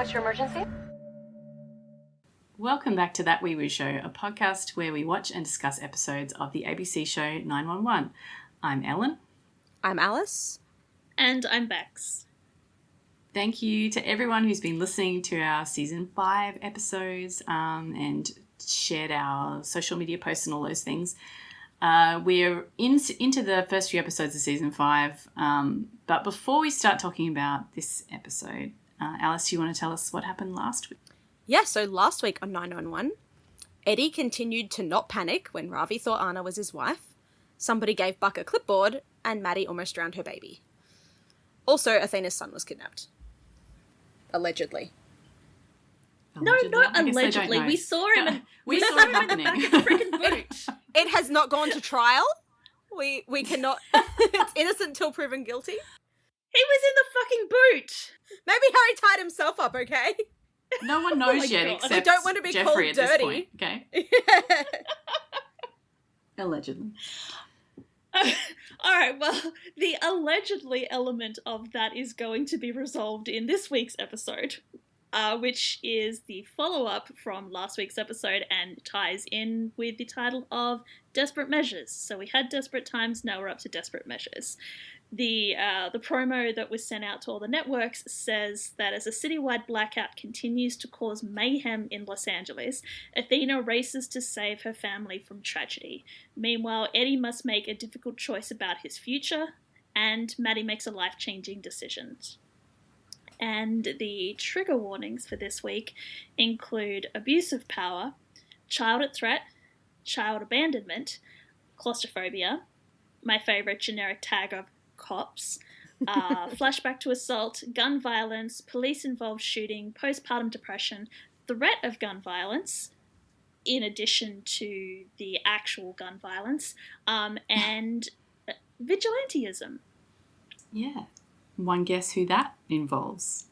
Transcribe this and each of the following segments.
What's your emergency? Welcome back to That Weewoo Show, a podcast where we watch and discuss episodes of the ABC show 911. I'm Ellen. I'm Alice. And I'm Bex. Thank you to everyone who's been listening to our Season 5 episodes and shared our social media posts and all those things. We're into the first few episodes of Season 5, but before we start talking about this episode, Alice, do you want to tell us what happened last week? Yeah, so last week on 911, Eddie continued to not panic when Ravi thought Anna was his wife. Somebody gave Buck a clipboard, and Maddie almost drowned her baby. Also, Athena's son was kidnapped. Allegedly. No, not allegedly. We saw him in, we saw him in the back of the freaking boot. It has not gone to trial. We cannot... It's innocent till proven guilty. He was in the fucking boot. Maybe Harry tied himself up, okay? No one knows yet except we don't want to be Jeffrey called at dirty. this point, okay? Allegedly. All right, well, the allegedly element of that is going to be resolved in this week's episode, which is the follow-up from last week's episode and ties in with the title of Desperate Measures. So we had Desperate Times, now we're up to Desperate Measures. The promo that was sent out to all the networks says that as a citywide blackout continues to cause mayhem in Los Angeles, Athena races to save her family from tragedy. Meanwhile, Eddie must make a difficult choice about his future, and Maddie makes a life-changing decision. And the trigger warnings for this week include abuse of power, child at threat, child abandonment, claustrophobia, my favourite generic tag of cops, flashback to assault, gun violence, police-involved shooting, postpartum depression, threat of gun violence, in addition to the actual gun violence, and vigilantism. Yeah. One guess who that involves.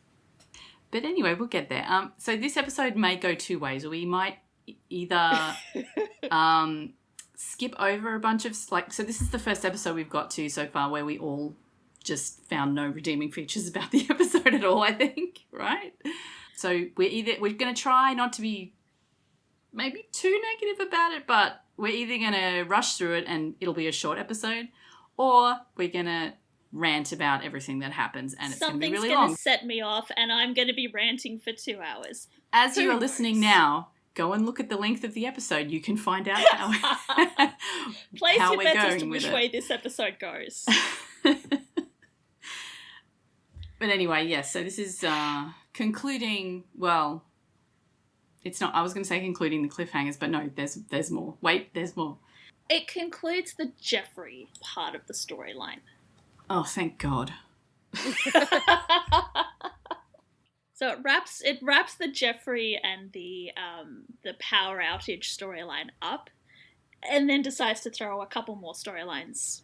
But anyway, we'll get there. So this episode may go two ways. We might either skip over a bunch of, so this is the first episode we've got to so far where we all just found no redeeming features about the episode at all, I think, right? So we're going to try not to be maybe too negative about it, but we're either going to rush through it and it'll be a short episode, or we're going to rant about everything that happens and it's going to be really long. Something's going to set me off and I'm going to be ranting for 2 hours. As you are listening now, go and look at the length of the episode. You can find out Place how your we're bets as going to with which it. way this episode goes. But anyway, yes, so this is concluding, well, it's not, I was going to say concluding the cliffhangers, but no, there's more. Wait, there's more. It concludes the Jeffrey part of the storyline. Oh, thank God. So it wraps the Jeffrey and the power outage storyline up, and then decides to throw a couple more storylines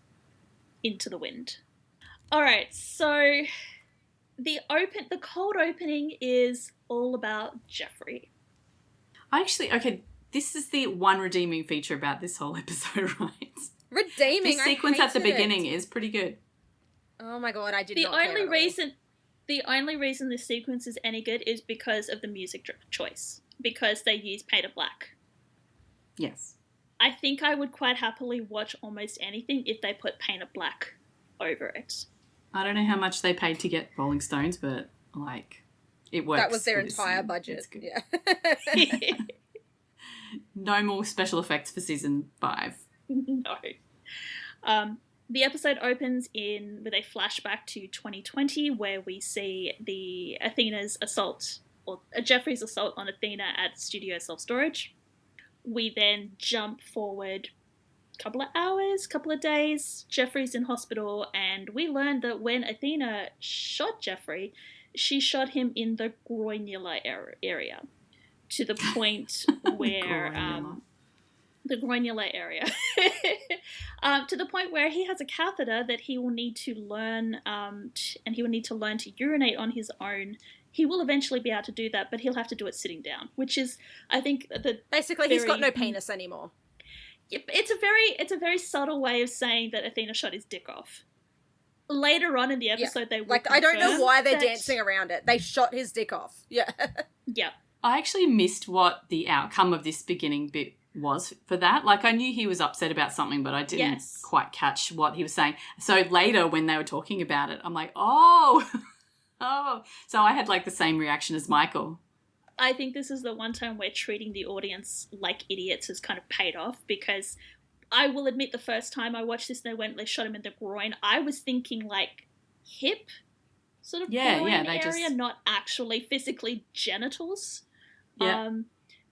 into the wind. All right, so the cold opening is all about Jeffrey. Okay, this is the one redeeming feature about this whole episode, right? Redeeming. The sequence at the beginning is pretty good. Oh my God, I did The not care only at all. reason The only reason this sequence is any good is because of the music choice. Because they use Painted Black. Yes. I think I would quite happily watch almost anything if they put Painted Black over it. I don't know how much they paid to get Rolling Stones, but, it works. That was their for this entire scene. budget. It's good. Yeah. No more special effects for season 5. No. The episode opens with a flashback to 2020 where we see Athena's assault, or Jeffrey's assault on Athena at Studio Self-Storage. We then jump forward a couple of hours, couple of days. Jeffrey's in hospital, and we learn that when Athena shot Jeffrey, she shot him in the groinular area, to the point where the groinular area, to the point where he has a catheter that he will need to learn, and he will need to learn to urinate on his own. He will eventually be able to do that, but he'll have to do it sitting down, which is, I think, basically he's got no penis anymore. It's a very subtle way of saying that Athena shot his dick off. later on in the episode, they will like, I don't know why they're that... dancing around it. They shot his dick off. Yeah. Yeah. I actually missed what the outcome of this beginning bit was for that. Like, I knew he was upset about something, but I didn't quite catch what he was saying. So later when they were talking about it, I'm like, oh, oh. So I had, like, the same reaction as Michael. I think this is the one time where treating the audience like idiots has kind of paid off, because I will admit the first time I watched this, they shot him in the groin, I was thinking, like, hip sort of groin area, not actually physically genitals. Yeah.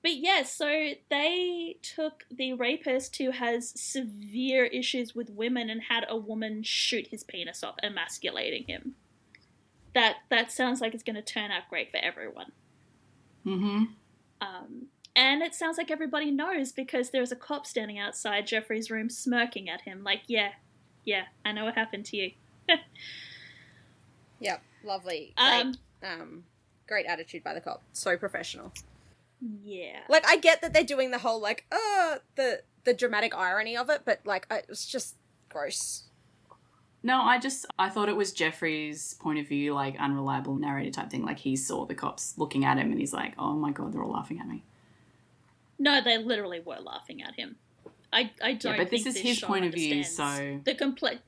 But yeah, so they took the rapist who has severe issues with women and had a woman shoot his penis off, emasculating him. That sounds like it's going to turn out great for everyone. Mm-hmm. And it sounds like everybody knows, because there's a cop standing outside Jeffrey's room smirking at him like, yeah, I know what happened to you. Yep, lovely. Great attitude by the cop. So professional. Yeah. Like, I get that they're doing the whole, like, the dramatic irony of it, but, like, it was just gross. No, I thought it was Jeffrey's point of view, like, unreliable narrator type thing. Like, he saw the cops looking at him and he's like, oh my God, they're all laughing at me. No, they literally were laughing at him. I don't think but this is his point of view, so... The complete...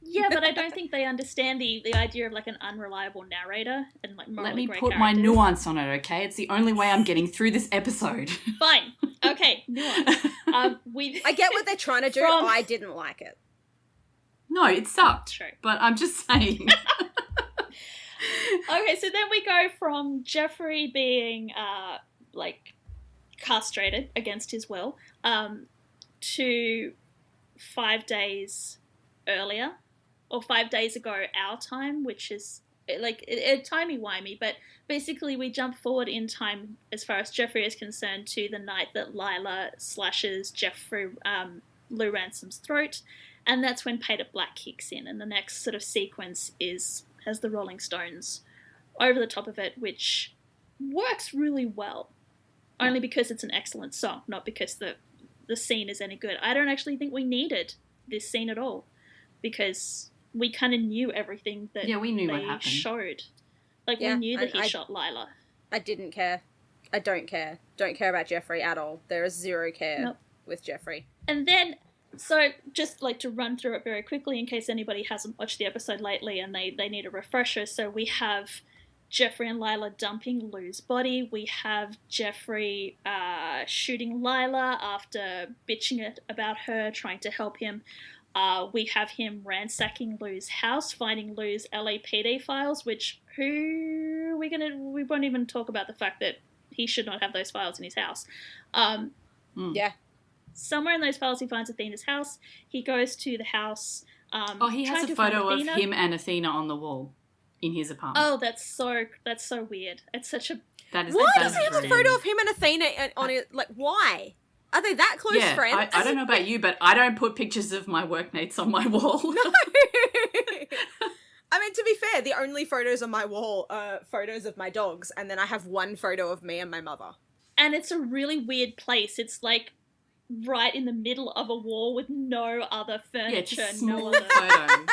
Yeah, but I don't think they understand the idea of, like, an unreliable narrator and, like, morally Let me great put my characters. nuance on it, okay? It's the only way I'm getting through this episode. Fine. Okay, nuance. I get what they're trying to do. I didn't like it. No, it sucked. True. But I'm just saying. Okay, so then we go from Jeffrey being, like, castrated against his will, to 5 days earlier, or 5 days ago our time, which is, like, timey-wimey, but basically we jump forward in time as far as Jeffrey is concerned to the night that Lila slashes Jeffrey Lou Ransom's throat, and that's when Paid It Black kicks in, and the next sort of sequence has the Rolling Stones over the top of it, which works really well, only because it's an excellent song, not because the scene is any good. I don't actually think we needed this scene at all, because we kind of knew everything that we knew they what happened. Showed. Like, we knew that he shot Lila. I didn't care. I don't care. Don't care about Jeffrey at all. There is zero care with Jeffrey. And then, so just like to run through it very quickly in case anybody hasn't watched the episode lately and they need a refresher. So we have Jeffrey and Lila dumping Lou's body. We have Jeffrey shooting Lila after bitching about her, trying to help him. We have him ransacking Lou's house, finding Lou's LAPD files, which we won't even talk about the fact that he should not have those files in his house. Yeah. Somewhere in those files he finds Athena's house. He goes to the house. He has a photo of him and Athena on the wall in his apartment. Oh, that's so weird. It's such a... Why does he have a photo of him and Athena on it? Like, why? Are they that close friends? I don't know about you, but I don't put pictures of my workmates on my wall. No. I mean, to be fair, the only photos on my wall are photos of my dogs, and then I have one photo of me and my mother. And it's a really weird place. It's like right in the middle of a wall with no other furniture. Yeah, it's a small no other... photo.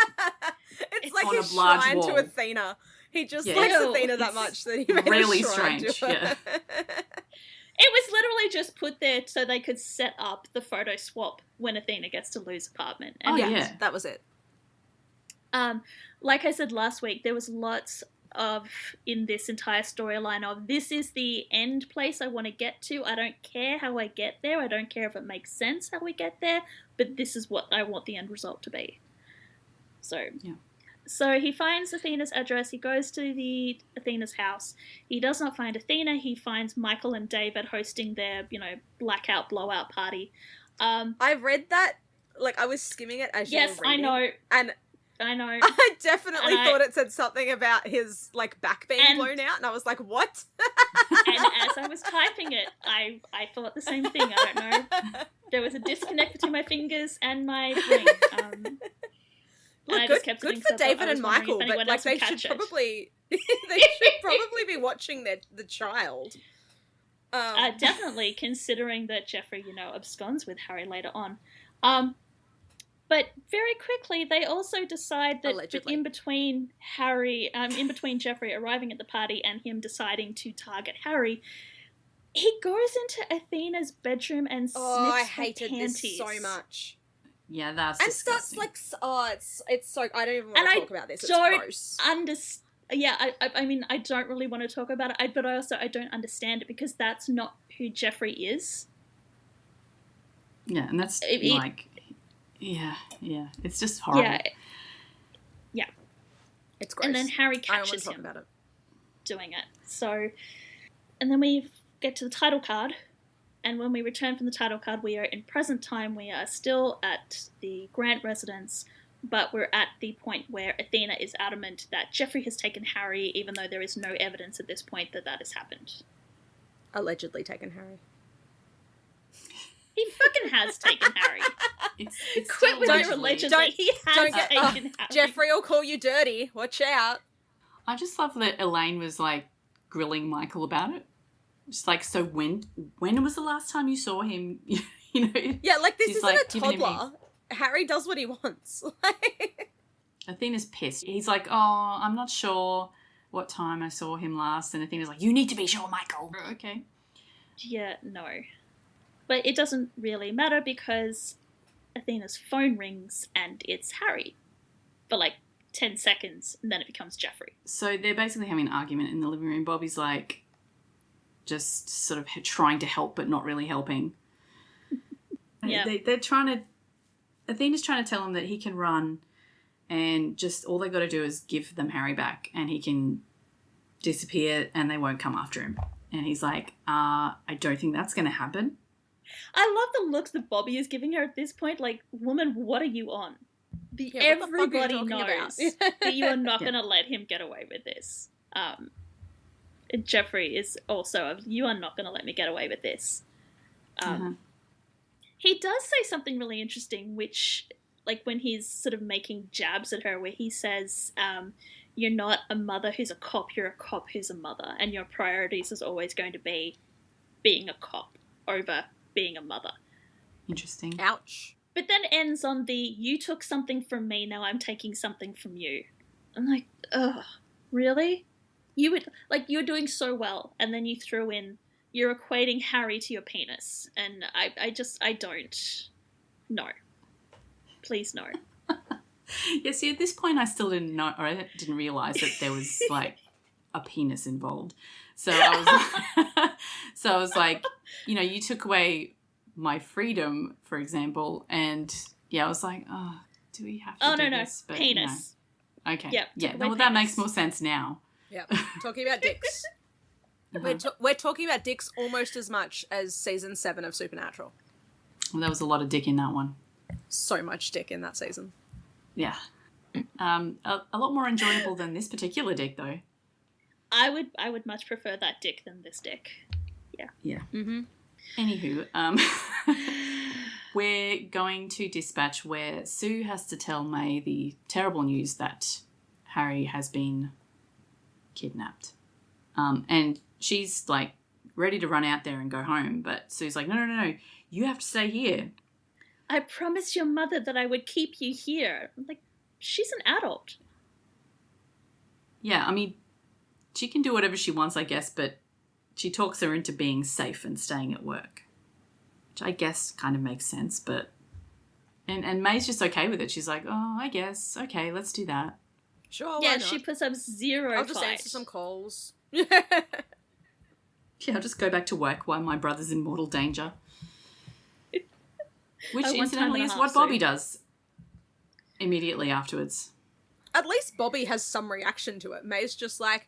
It's like his shrine to Athena. He just likes Athena that much that he made really a shrine strange, to her. yeah. It was literally just put there so they could set up the photo swap when Athena gets to Lou's apartment. And that was it. Like I said last week, there was lots of, in this entire storyline of, this is the end place I want to get to. I don't care how I get there. I don't care if it makes sense how we get there, but this is what I want the end result to be. So he finds Athena's address. He goes to Athena's house. He does not find Athena. He finds Michael and David hosting their, blackout blowout party. I read that, like, I was skimming it as you were reading. Yes, I know. And I know. I definitely thought it said something about his, like, back being blown out, and I was like, what? And as I was typing it, I thought the same thing. I don't know. There was a disconnect between my fingers and my brain. Look, good for David and Michael, but like they should probably be watching the child. Definitely, considering that Jeffrey, absconds with Harry later on. But very quickly, they also decide that Allegedly. in between Jeffrey arriving at the party and him deciding to target Harry, he goes into Athena's bedroom and sniffs I her hated panties. this so much. Yeah, that's And disgusting. starts like, it's so, I don't even want And to I talk about this. It's don't gross. I mean, I don't really want to talk about it, but I don't understand it because that's not who Jeffrey is. Yeah, and that's yeah, it's just horrible. Yeah. It's gross. And then Harry I don't want catches to talk him about it. doing it. So, and then we get to the title card, and when we return from the title card, we are in present time. We are still at the Grant residence, but we're at the point where Athena is adamant that Jeffrey has taken Harry, even though there is no evidence at this point that has happened. Allegedly taken Harry. He fucking has taken Harry. It's Quit so with your allegedly. allegedly. He has Don't get taken Harry. Jeffrey will call you dirty. Watch out. I just love that Elaine was like grilling Michael about it. Just like, so when was the last time you saw him? You know? Yeah, like this She's, isn't like, a giving him toddler. Harry does what he wants. Athena's pissed. He's like, oh, I'm not sure what time I saw him last. And Athena's like, you need to be sure, Michael. Okay. Yeah, no. But it doesn't really matter because Athena's phone rings and it's Harry for like 10 seconds and then it becomes Jeffrey. So they're basically having an argument in the living room. Bobby's like just sort of trying to help but not really helping. Yeah. They're trying to... Athena's trying to tell him that he can run and just all they got to do is give them Harry back and he can disappear and they won't come after him. And he's like, I don't think that's going to happen. I love the looks that Bobby is giving her at this point. Like, woman, what are you on? Yeah, what the fuck are you Everybody talking knows about? that you are not going to let him get away with this. Jeffrey is also, you are not going to let me get away with this. He does say something really interesting, which, like, when he's sort of making jabs at her, where he says, you're not a mother who's a cop, you're a cop who's a mother, and your priorities is always going to be being a cop over being a mother. Interesting. Ouch. But then ends on the, you took something from me, now I'm taking something from you. I'm like, ugh, really? You're doing so well, and then you threw in, you're equating Harry to your penis, and I don't. No. Please no. Yeah, see, at this point I still didn't know, or I didn't realise that there was, like, a penis involved. So I was like, you know, you took away my freedom, for example, and, yeah, I was like, oh, do we have to do this? But, penis. No. Okay. Yep, yeah, took away well, that penis. makes more sense now. Yeah, talking about dicks. We're talking about dicks almost as much as season 7 of Supernatural. Well, there was a lot of dick in that one. So much dick in that season. Yeah. A lot more enjoyable than this particular dick, though. I would much prefer that dick than this dick. Yeah. Yeah. Mm-hmm. Anywho, we're going to dispatch where Sue has to tell May the terrible news that Harry has been kidnapped. And she's, like, ready to run out there and go home, but Sue's like, no, you have to stay here. I promised your mother that I would keep you here. I'm like, she's an adult. Yeah, I mean, she can do whatever she wants, I guess, but she talks her into being safe and staying at work, which I guess kind of makes sense, but... And May's just okay with it. She's like, oh, I guess, okay, let's do that. Sure, why Yeah, not? she puts up zero I'll just fight. answer some calls. Yeah, I'll just go back to work while my brother's in mortal danger. Which, I want time incidentally, and a is half, what Bobby Sue. does immediately afterwards. At least Bobby has some reaction to it. May's just like,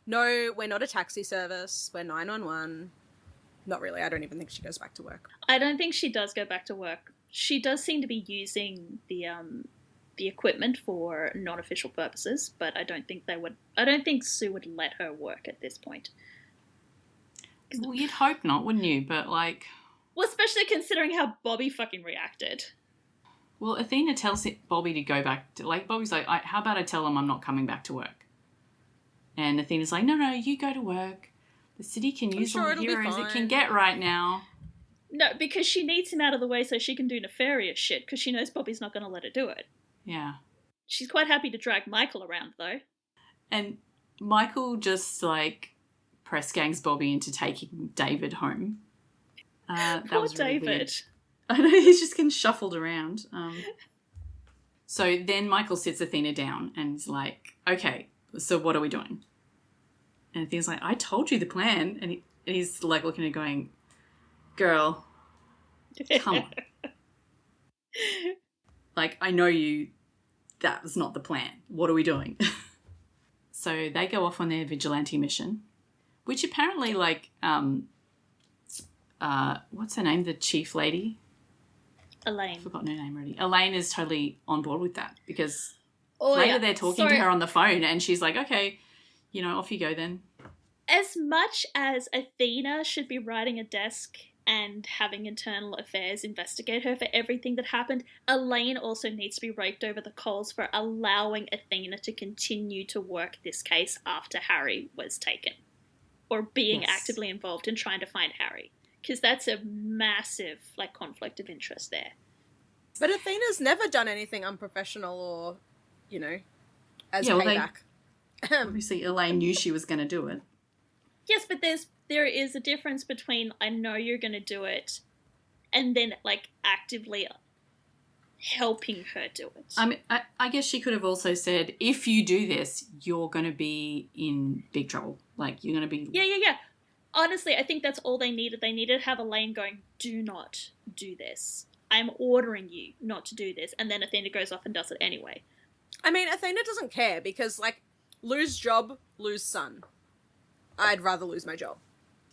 no, we're not a taxi service. We're 911. Not really. I don't even think she goes back to work. I don't think she does go back to work. She does seem to be using the equipment for non-official purposes, but I don't think Sue would let her work at this point. Well, you'd hope not, wouldn't you? But, like... Well, especially considering how Bobby fucking reacted. Well, Athena tells Bobby to go back to... Like, Bobby's like, how about I tell him I'm not coming back to work? And Athena's like, no, you go to work. The city can use all the it'll be heroes it fine. can get right now. No, because she needs him out of the way so she can do nefarious shit, because she knows Bobby's not going to let her do it. Yeah. She's quite happy to drag Michael around, though. And Michael just, like, press gangs Bobby into taking David home. That Poor was really David. weird. I know, he's just getting shuffled around. So then Michael sits Athena down and is like, okay, so what are we doing? And Athena's like, I told you the plan. And he's like looking at her going, girl, come on. Like, I know that was not the plan. What are we doing? So they go off on their vigilante mission, which apparently, like, what's her name? The chief lady? Elaine. I've forgotten her name already. Elaine is totally on board with that because Oh, later yeah. they're talking to her on the phone and she's like, okay, off you go then. As much as Athena should be writing a desk and having internal affairs investigate her for everything that happened, Elaine also needs to be raked over the coals for allowing Athena to continue to work this case after Harry was taken. Or being Yes. actively involved in trying to find Harry. Because that's a massive, like, conflict of interest there. But Athena's never done anything unprofessional or, as Yeah, well, payback. Obviously, Elaine knew she was going to do it. Yes, but there is a difference between I know you're going to do it and then, like, actively helping her do it. I mean, I guess she could have also said, if you do this, you're going to be in big trouble. Like, you're going to be... Yeah. Honestly, I think that's all they needed. They needed to have Elaine going, do not do this. I'm ordering you not to do this. And then Athena goes off and does it anyway. I mean, Athena doesn't care because, like, lose job, lose son. I'd rather lose my job.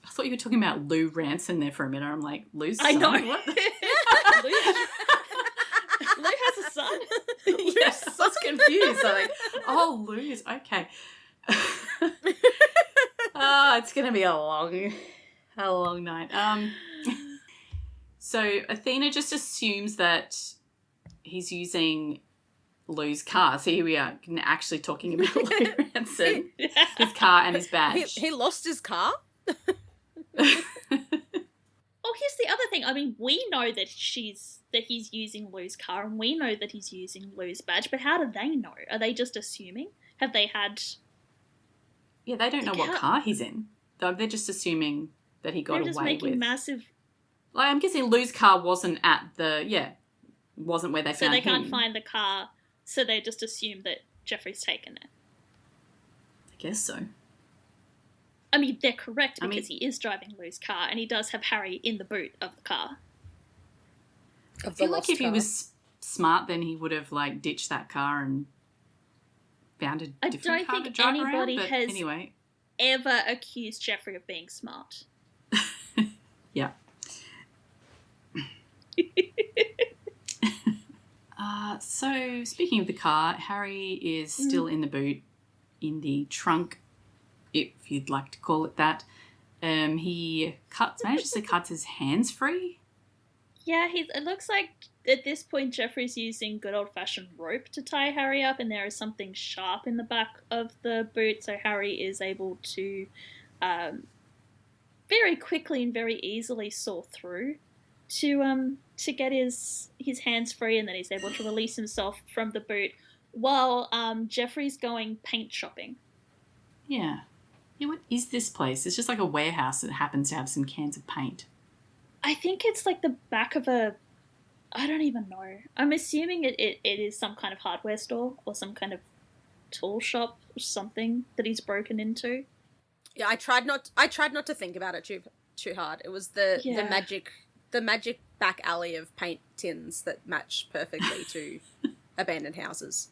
I thought you were talking about Lou Ranson there for a minute. I'm like, Lou's I son? know. What? Lou has a son? Yes, I was confused. I'm like, oh, Lou's, okay. Oh, it's going to be a long night. So Athena just assumes that he's using Lou's car. So here we are actually talking about Lou Ranson, his car and his badge. He lost his car? Oh, here's the other thing. I mean, we know that he's using Lou's car and we know that he's using Lou's badge, but how do they know? Are they just assuming? Have they had... Yeah, they don't know what car he's in. They're just assuming that he got away with. They're just making massive... Like, I'm guessing Lou's car wasn't wasn't where they found him. So they can't find the car, so they just assume that Jeffrey's taken it. I guess so. I mean, they're correct because he is driving Lou's car and he does have Harry in the boot of the car. I feel like if he was smart, then he would have, like, ditched that car and found a different car to drive around. I don't think anybody but has anyway. ever accused Jeffrey of being smart. Yeah. So, speaking of the car, Harry is still in the boot, in the trunk, if you'd like to call it that. He manages to cut his hands free. Yeah, it looks like at this point Jeffrey's using good old-fashioned rope to tie Harry up, and there is something sharp in the back of the boot, so Harry is able to very quickly and very easily saw through to get his hands free, and then he's able to release himself from the boot while Jeffrey's going paint shopping. Yeah. What is this place? It's just like a warehouse that happens to have some cans of paint. I think it's like the back of I don't even know. I'm assuming it is some kind of hardware store or some kind of tool shop or something that he's broken into. Yeah, I tried not to think about it too hard. It was the magic back alley of paint tins that match perfectly to abandoned houses.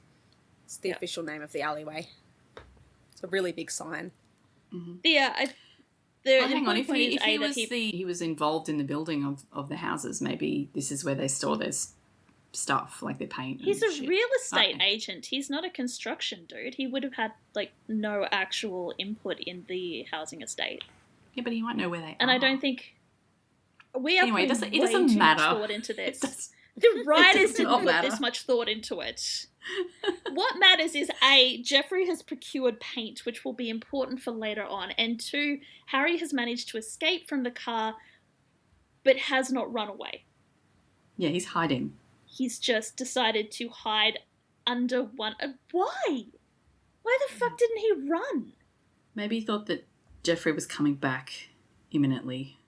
It's the official name of the alleyway. It's a really big sign. Mm-hmm. Yeah, hang on. If he was involved in the building of the houses, maybe this is where they store their stuff, like their paint. He's a real estate agent. He's not a construction dude. He would have had like no actual input in the housing estate. Yeah, but he might know where they are. And I don't think we are anyway. It putting doesn't way too matter. much thought into this. The writers didn't put matter. this much thought into it. What matters is A, Jeffrey has procured paint, which will be important for later on, and 2, Harry has managed to escape from the car but has not run away. Yeah, he's hiding. He's just decided to hide under one... Why? Why the fuck didn't he run? Maybe he thought that Jeffrey was coming back imminently.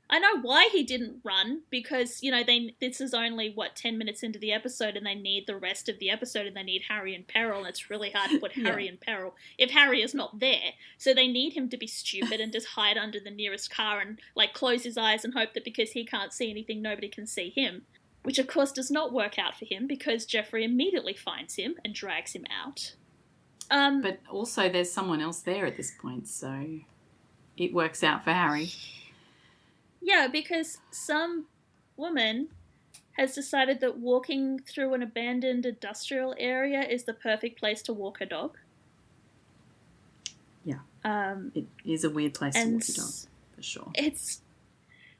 I know why he didn't run, because, you know, this is only, 10 minutes into the episode, and they need the rest of the episode, and they need Harry in peril, and it's really hard to put Harry in peril if Harry is not there. So they need him to be stupid and just hide under the nearest car and, like, close his eyes and hope that because he can't see anything, nobody can see him. Which, of course, does not work out for him, because Jeffrey immediately finds him and drags him out. But also there's someone else there at this point, so it works out for Harry. Yeah, because some woman has decided that walking through an abandoned industrial area is the perfect place to walk her dog. Yeah. It is a weird place to walk your dog, for sure.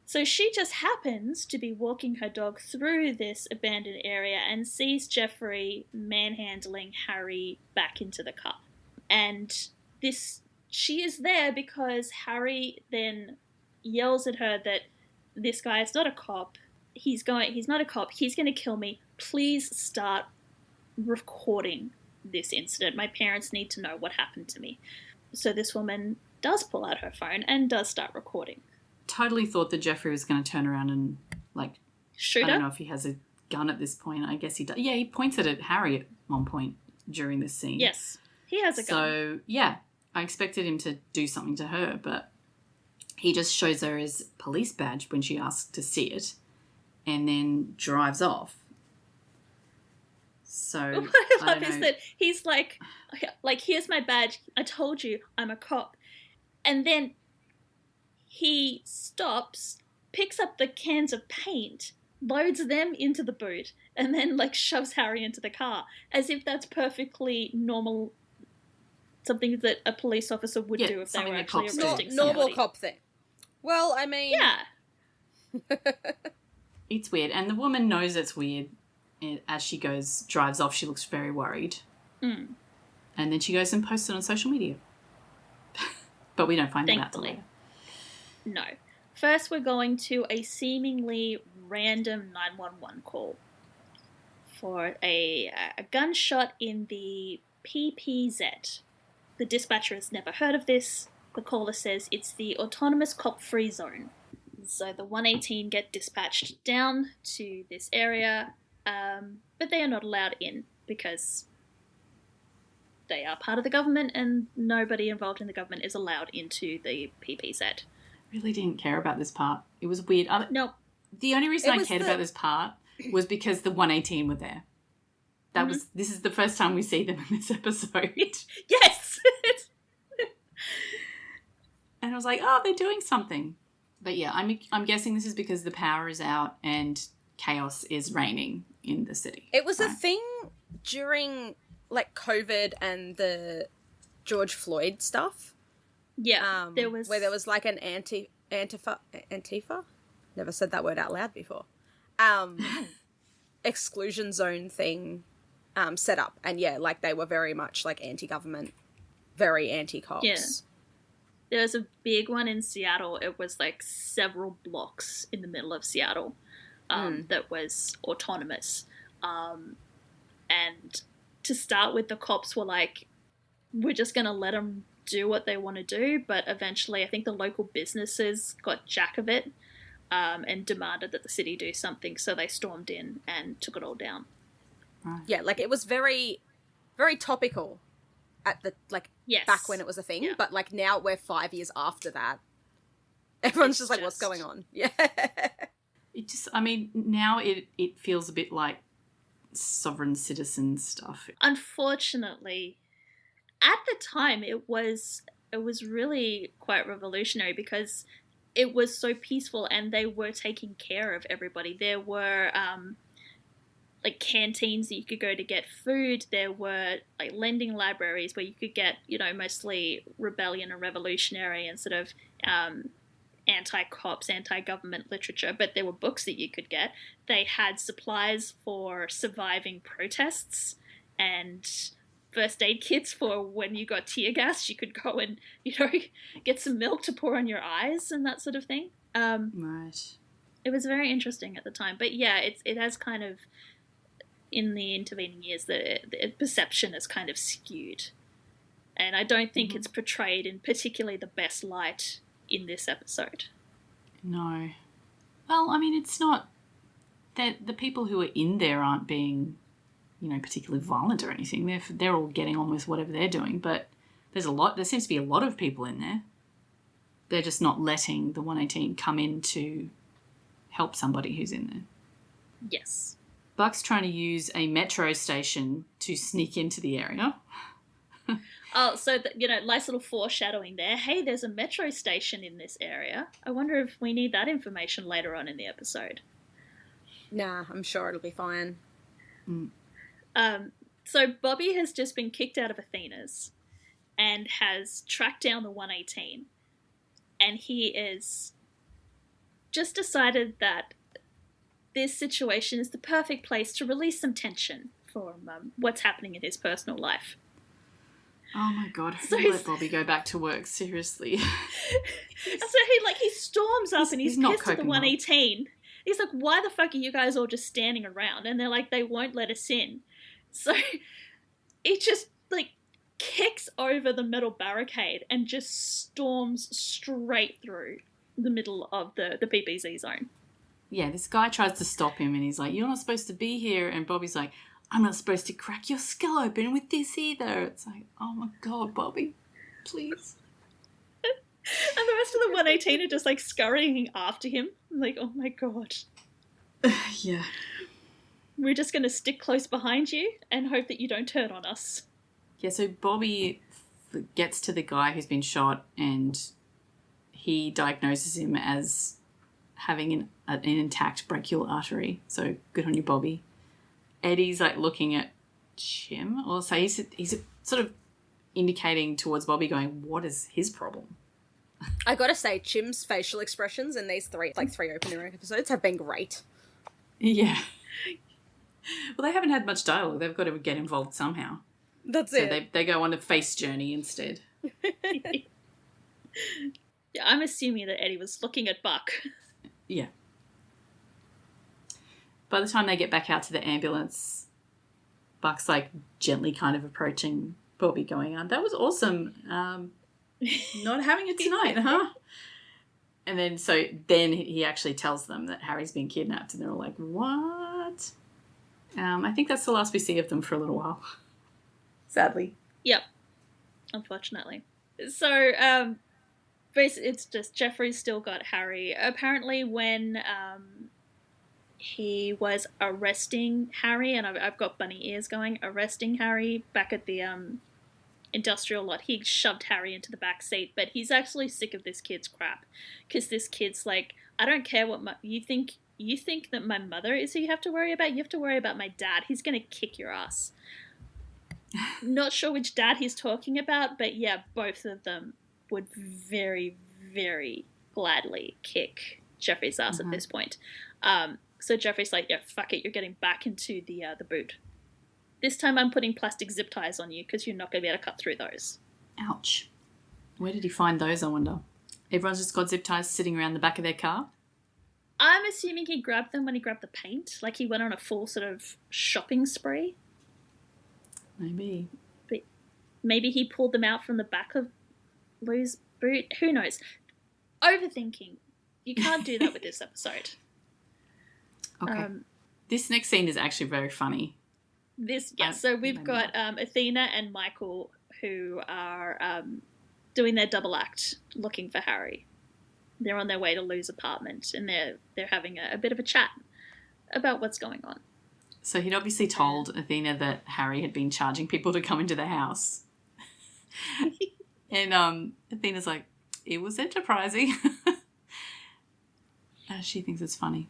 So she just happens to be walking her dog through this abandoned area and sees Jeffrey manhandling Harry back into the car. And she is there because Harry then yells at her that this guy is not a cop. He's not a cop. He's going to kill me. Please start recording this incident. My parents need to know what happened to me. So this woman does pull out her phone and does start recording. Totally thought that Jeffrey was going to turn around and, like, shoot her. I don't know if he has a gun at this point. I guess he does. Yeah, he points it at Harry at one point during this scene. Yes, he has a gun. So, yeah, I expected him to do something to her, but he just shows her his police badge when she asks to see it and then drives off. So, what I love is that he's like, here's my badge. I told you I'm a cop. And then he stops, picks up the cans of paint, loads them into the boot, and then, like, shoves Harry into the car, as if that's perfectly normal, something that a police officer would do if they were actually arresting somebody. Normal cop thing. Well, I mean... Yeah. It's weird, and the woman knows it's weird. As she drives off, she looks very worried. Mm. And then she goes and posts it on social media. But we don't find that out till later. No. First, we're going to a seemingly random 911 call for a gunshot in the PPZ. The dispatcher has never heard of this. The caller says it's the autonomous cop-free zone. So the 118 get dispatched down to this area, but they are not allowed in because they are part of the government and nobody involved in the government is allowed into the PPZ. Really didn't care about this part. It was weird. No. The only reason I cared about this part was because the 118 were there. This is the first time we see them in this episode. Yes! And I was like, oh, they're doing something. But yeah, I'm guessing this is because the power is out and chaos is reigning in the city. It was a thing during, like, COVID and the George Floyd stuff. Yeah, there was like an Antifa? Never said that word out loud before. Exclusion zone thing set up. And yeah, like they were very much like anti-government, very anti-cops. Yeah. There was a big one in Seattle. It was like several blocks in the middle of Seattle that was autonomous. And to start with, the cops were like, we're just going to let them do what they want to do, but eventually I think the local businesses got jack of it and demanded that the city do something, so they stormed in and took it all down. Yeah, like it was very, very topical at the, like, back when it was a thing, but like now we're 5 years after that. Everyone's just like, what's going on? Yeah. It just, I mean, now it feels a bit like sovereign citizen stuff. Unfortunately, at the time, it was really quite revolutionary because it was so peaceful and they were taking care of everybody. There were like canteens that you could go to get food. There were like lending libraries where you could get, you know, mostly rebellion and revolutionary and sort of anti-cops, anti-government literature, but there were books that you could get. They had supplies for surviving protests and first aid kits for when you got tear gas. You could go and, you know, get some milk to pour on your eyes and that sort of thing. Right. It was very interesting at the time. But yeah, it has kind of, in the intervening years, the perception is kind of skewed. And I don't think it's portrayed in particularly the best light in this episode. No. Well, I mean, it's not that the people who are in there aren't being, particularly violent or anything. They're all getting on with whatever they're doing, but there seems to be a lot of people in there. They're just not letting the 118 come in to help somebody who's in there. Yes. Buck's trying to use a metro station to sneak into the area. Oh, so, nice little foreshadowing there. Hey, there's a metro station in this area. I wonder if we need that information later on in the episode. Nah, I'm sure it'll be fine. So Bobby has just been kicked out of Athena's and has tracked down the 118. And he is just decided that this situation is the perfect place to release some tension from what's happening in his personal life. Oh my God, who let Bobby go back to work? Seriously. So he storms up and he's pissed at the 118. He's like, why the fuck are you guys all just standing around? And they're like, they won't let us in. So he just kicks over the metal barricade and just storms straight through the middle of the PPZ zone. Yeah, this guy tries to stop him and he's like, you're not supposed to be here. And Bobby's like, I'm not supposed to crack your skull open with this either. It's like, oh my God, Bobby, please. And the rest of the 118 are just scurrying after him. I'm like, oh my God. Yeah. We're just going to stick close behind you and hope that you don't turn on us. Yeah, so Bobby gets to the guy who's been shot and he diagnoses him as having an intact brachial artery. So good on you, Bobby. Eddie's looking at Chim, or so he's sort of indicating towards Bobby going, what is his problem? I gotta say, Chim's facial expressions in these three opening episodes have been great. Yeah. Well, they haven't had much dialogue. They've got to get involved somehow. That's it. So they go on a face journey instead. Yeah, I'm assuming that Eddie was looking at Buck. Yeah. By the time they get back out to the ambulance, Buck's gently kind of approaching Bobby going on, that was awesome. Not having it tonight, huh? And then he actually tells them that Harry's been kidnapped and they're all like, what? I think that's the last we see of them for a little while. Sadly. Yep. Unfortunately. So, basically it's just Jeffrey's still got Harry. Apparently when he was arresting Harry, and I've got bunny ears going, arresting Harry back at the industrial lot, he shoved Harry into the back seat, but he's actually sick of this kid's crap, because this kid's like, I don't care what you think that my mother is who you have to worry about? You have to worry about my dad. He's going to kick your ass. Not sure which dad he's talking about, but yeah, both of them would very, very gladly kick Jeffrey's ass at this point. So Jeffrey's like, yeah, fuck it, you're getting back into the boot. This time I'm putting plastic zip ties on you because you're not going to be able to cut through those. Ouch. Where did he find those, I wonder? Everyone's just got zip ties sitting around the back of their car? I'm assuming he grabbed them when he grabbed the paint. Like he went on a full sort of shopping spree. Maybe. But maybe he pulled them out from the back of Lou's boot. Who knows? Overthinking. You can't do that with this episode. Okay. This next scene is actually very funny. So we've got Athena and Michael who are doing their double act looking for Harry. They're on their way to Lou's apartment and they're having a bit of a chat about what's going on. So he'd obviously told Athena that Harry had been charging people to come into the house. And Athena's like, it was enterprising. She thinks it's funny.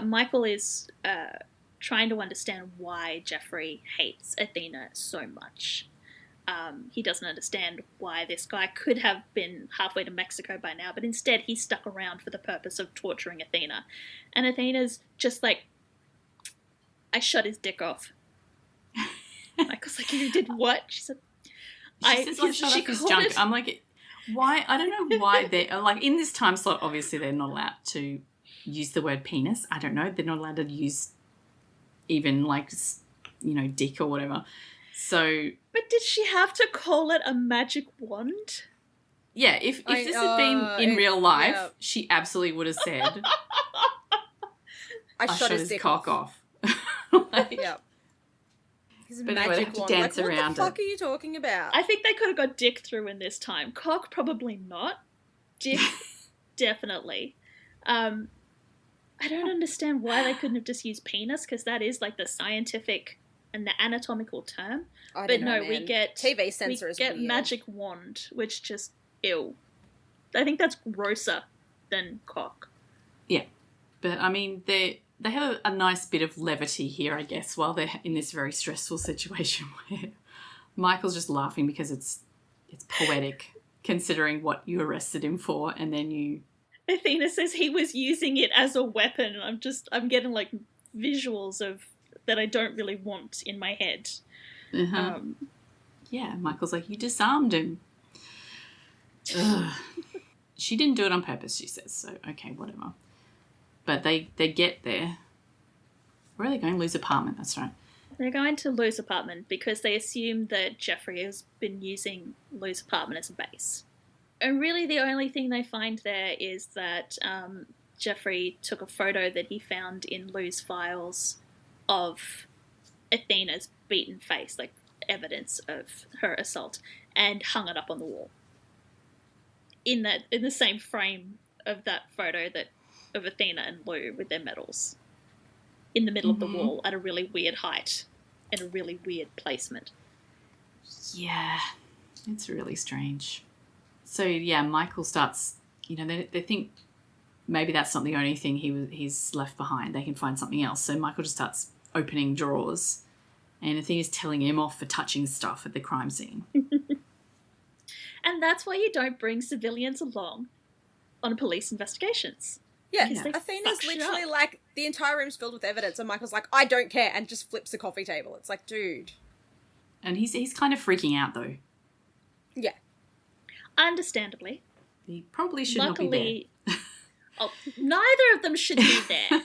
Michael is trying to understand why Jeffrey hates Athena so much. He doesn't understand why this guy could have been halfway to Mexico by now, but instead he stuck around for the purpose of torturing Athena. And Athena's just like, I shot his dick off. Michael's like, you did what? She said, she shot off his junk. I'm like, why? I don't know why they're, like, in this time slot, obviously they're not allowed to use the word penis. I don't know. They're not allowed to use even like, dick or whatever. So. But did she have to call it a magic wand? Yeah, if this had been in real life, she absolutely would have said, I shot his cock off. Yeah. But anyway, they have to dance around what the fuck are you talking about? I think they could have got dick through in this time. Cock, probably not. Dick, definitely. I don't understand why they couldn't have just used penis, because that is like the scientific and the anatomical term. But no, we get TV censor is weird. Magic wand, which just ew. I think that's grosser than cock. Yeah, but I mean they have a nice bit of levity here, I guess, while they're in this very stressful situation where Michael's just laughing because it's poetic considering what you arrested him for, and then you. Athena says he was using it as a weapon. I'm getting like visuals of that I don't really want in my head. Uh-huh. Yeah, Michael's like, you disarmed him. Ugh. She didn't do it on purpose, she says, so okay, whatever. But they get there. Where are they going? Lou's apartment, that's right. They're going to Lou's apartment because they assume that Jeffrey has been using Lou's apartment as a base. And really the only thing they find there is that Jeffrey took a photo that he found in Lou's files of Athena's beaten face, like evidence of her assault, and hung it up on the wall. In the same frame of that photo of Athena and Lou with their medals. In the middle of the wall at a really weird height and a really weird placement. Yeah, it's really strange. So, yeah, Michael starts, they think maybe that's not the only thing he's left behind. They can find something else. So Michael just starts opening drawers, and Athena's telling him off for touching stuff at the crime scene. And that's why you don't bring civilians along on police investigations. Yeah, Athena's literally like, the entire room's filled with evidence, and Michael's like, I don't care, and just flips the coffee table. It's like, dude. And he's kind of freaking out, though. Yeah. Understandably. He probably should not be there. Neither of them should be there.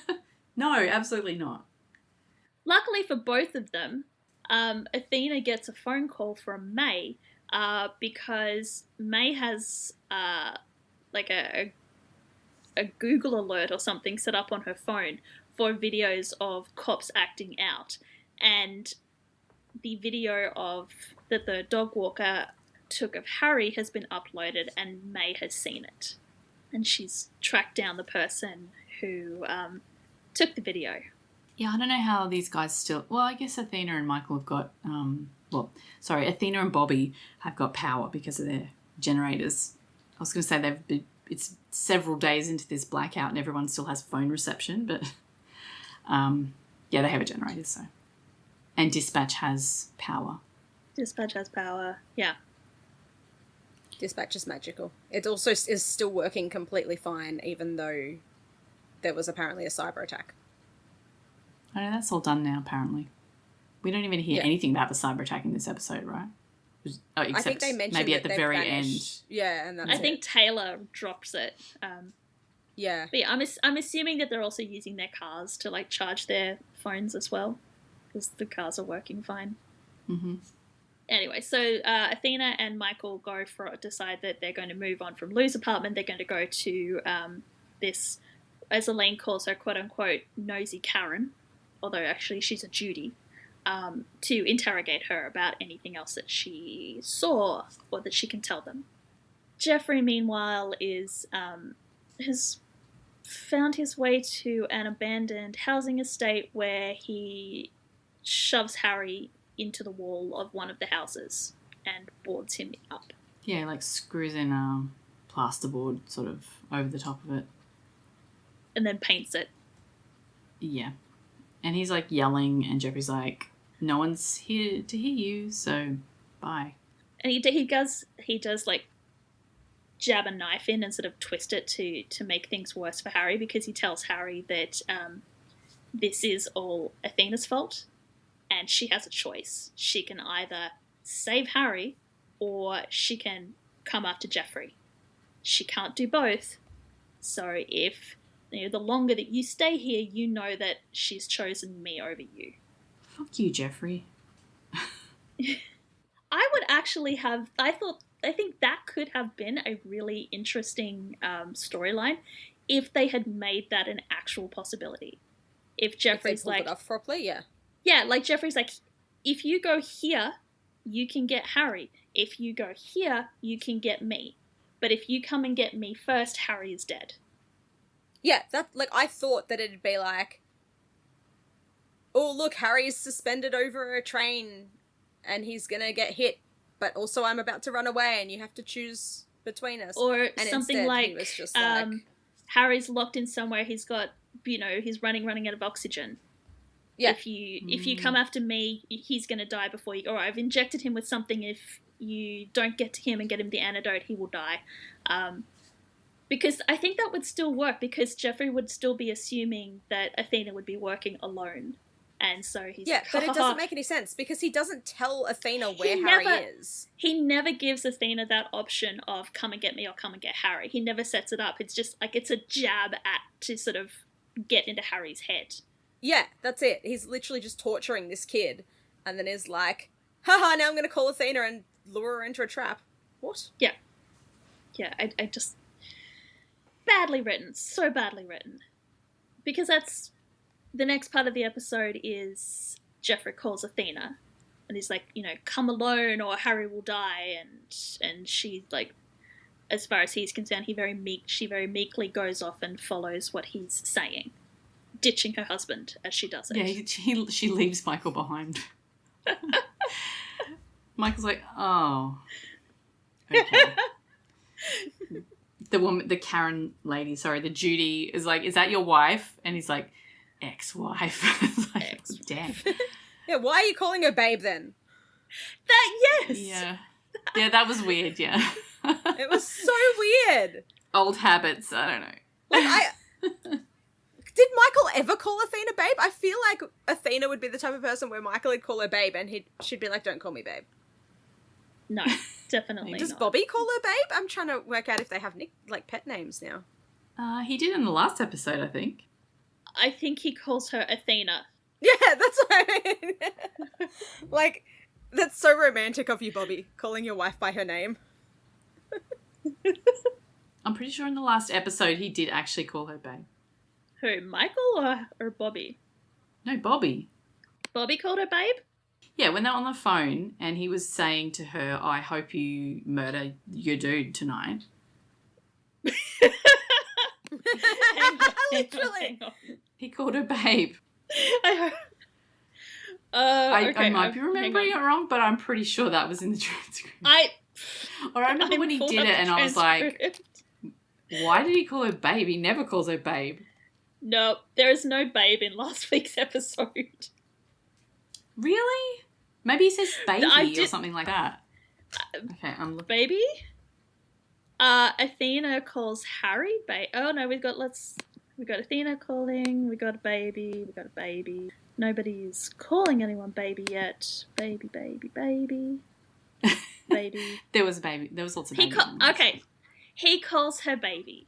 No, absolutely not. Luckily for both of them, Athena gets a phone call from May, because May has like a Google alert or something set up on her phone for videos of cops acting out, and the video that the dog walker took of Harry has been uploaded, and May has seen it, and she's tracked down the person who took the video. Yeah, I don't know how these guys still. Well, I guess Athena and Michael have got. Athena and Bobby have got power because of their generators. I was going to say it's several days into this blackout and everyone still has phone reception, but they have a generator, so. And Dispatch has power. Dispatch has power, yeah. Dispatch is magical. It also is still working completely fine, even though there was apparently a cyber attack. I know that's all done now, apparently. We don't even hear anything about the cyber attack in this episode, right? Except I think they mentioned maybe at the very vanished. end. Yeah, and that's I think Taylor drops it. Yeah. But yeah, I'm assuming that they're also using their cars to like charge their phones as well, because the cars are working fine. Mm-hmm. Anyway, so Athena and Michael decide that they're going to move on from Lou's apartment. They're going to go to this, as Elaine calls her, quote-unquote, nosy Karen, although actually she's a Judy, to interrogate her about anything else that she saw or that she can tell them. Jeffrey, meanwhile, has found his way to an abandoned housing estate where he shoves Harry into the wall of one of the houses and boards him up. Yeah, like screws in a plasterboard sort of over the top of it. And then paints it. Yeah. And he's like yelling and Jeffrey's like, no one's here to hear you, so bye. And he does like jab a knife in and sort of twist it to make things worse for Harry, because he tells Harry that this is all Athena's fault and she has a choice. She can either save Harry or she can come after Jeffrey. She can't do both. So if the longer that you stay here, you know that she's chosen me over you. Fuck you, Jeffrey. I would actually have, I think that could have been a really interesting storyline if they had made that an actual possibility. If Jeffrey's if they pulled it off properly, yeah. Yeah, like Jeffrey's like, if you go here, you can get Harry. If you go here, you can get me. But if you come and get me first, Harry is dead. Yeah, that, like, I thought that it'd be like, oh, look, Harry's suspended over a train and he's gonna get hit, but also I'm about to run away and you have to choose between us. Or and something like, he was just like, Harry's locked in somewhere, he's got, he's running out of oxygen. Yeah. If you come after me, he's gonna die before you, or I've injected him with something, if you don't get to him and get him the antidote, he will die. Because I think that would still work, because Jeffrey would still be assuming that Athena would be working alone. And so he's yeah, but it doesn't make any sense, because he doesn't tell Athena where Harry is. He never gives Athena that option of come and get me or come and get Harry. He never sets it up. It's just like it's a jab at to sort of get into Harry's head. Yeah, that's it. He's literally just torturing this kid, and then is like, haha, now I'm going to call Athena and lure her into a trap. What? Yeah. Yeah, I just... Badly written. So badly written. Because that's... The next part of the episode is Jeffrey calls Athena, and he's like, come alone or Harry will die, and she, like, as far as he's concerned, she very meekly goes off and follows what he's saying, ditching her husband as she does it. Yeah, she leaves Michael behind. Michael's like, oh, okay. The Karen lady, the Judy is like, is that your wife? And he's like, ex-wife. Like, damn. Yeah, why are you calling her babe then? Yes. Yeah, that was weird. Yeah, it was so weird. Old habits. I don't know. Like, did Michael ever call Athena babe? I feel like Athena would be the type of person where Michael would call her babe, and she'd be like, "Don't call me babe." No, definitely. Does not. Bobby call her babe? I'm trying to work out if they have pet names now. He did in the last episode, I think. I think he calls her Athena. Yeah, that's what I mean. Like, that's so romantic of you, Bobby, calling your wife by her name. I'm pretty sure in the last episode he did actually call her babe. Who, Michael or Bobby? No, Bobby. Bobby called her babe? Yeah, when they were on the phone and he was saying to her, I hope you murder your dude tonight. Literally. He called her babe. I might be remembering it wrong, but I'm pretty sure that was in the transcript. I remember when he did it and I was like, why did he call her babe? He never calls her babe. No, there is no babe in last week's episode. Really? Maybe he says baby or something like that. Okay, I'm looking. Baby? Athena calls Harry babe. Oh no, we got Athena calling, we got a baby. Nobody's calling anyone baby yet. Baby. Baby. There was a baby. There was lots of baby. He calls her baby.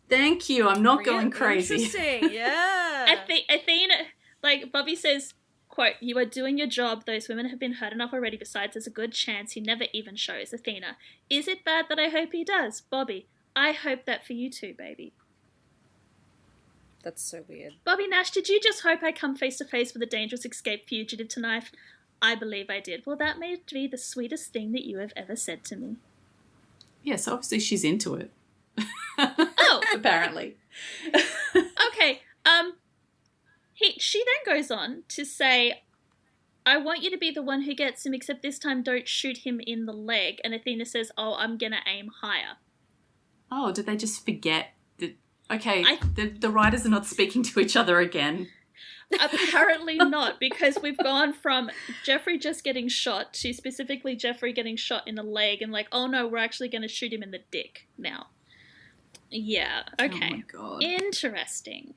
Thank you. I'm not going crazy. Interesting. Yeah. Athena, like Bobby says, quote, "You are doing your job. Those women have been hurt enough already. Besides, there's a good chance he never even shows." Athena, "Is it bad that I hope he does?" Bobby, "I hope that for you too, baby." That's so weird. Bobby Nash, did you just hope I come face to face with a dangerous escaped fugitive tonight? I believe I did. Well, that may be the sweetest thing that you have ever said to me. Yes, obviously she's into it. Oh, apparently. Okay. She then goes on to say, "I want you to be the one who gets him, except this time don't shoot him in the leg." And Athena says, "Oh, I'm gonna aim higher." Oh, did they just forget that? Okay, the writers are not speaking to each other again. Apparently not, because we've gone from Jeffrey just getting shot to specifically Jeffrey getting shot in the leg and like, oh no, we're actually going to shoot him in the dick now. Yeah, okay. Oh my God. Interesting.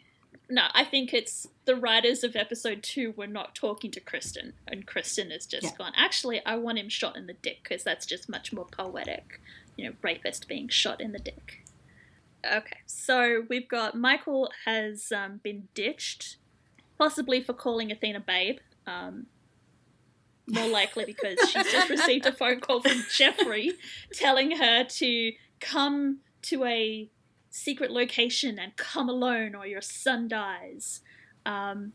No, I think it's the writers of episode 2 were not talking to Kristen, and Kristen has just gone, actually, I want him shot in the dick because that's just much more poetic. Rapist being shot in the dick. Okay, so we've got Michael has been ditched, possibly for calling Athena babe. More likely because she's just received a phone call from Jeffrey telling her to come to a secret location and come alone or your son dies. And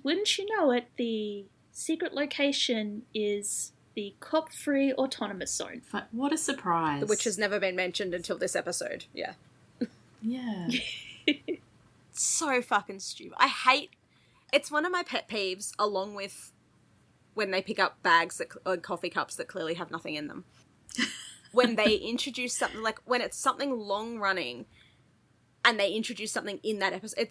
wouldn't you know it, the secret location is the cop-free autonomous zone. What a surprise. Which has never been mentioned until this episode. Yeah. Yeah. So fucking stupid. I hate... It's one of my pet peeves, along with when they pick up bags or coffee cups that clearly have nothing in them. When they introduce something, like when it's something long running and they introduce something in that episode,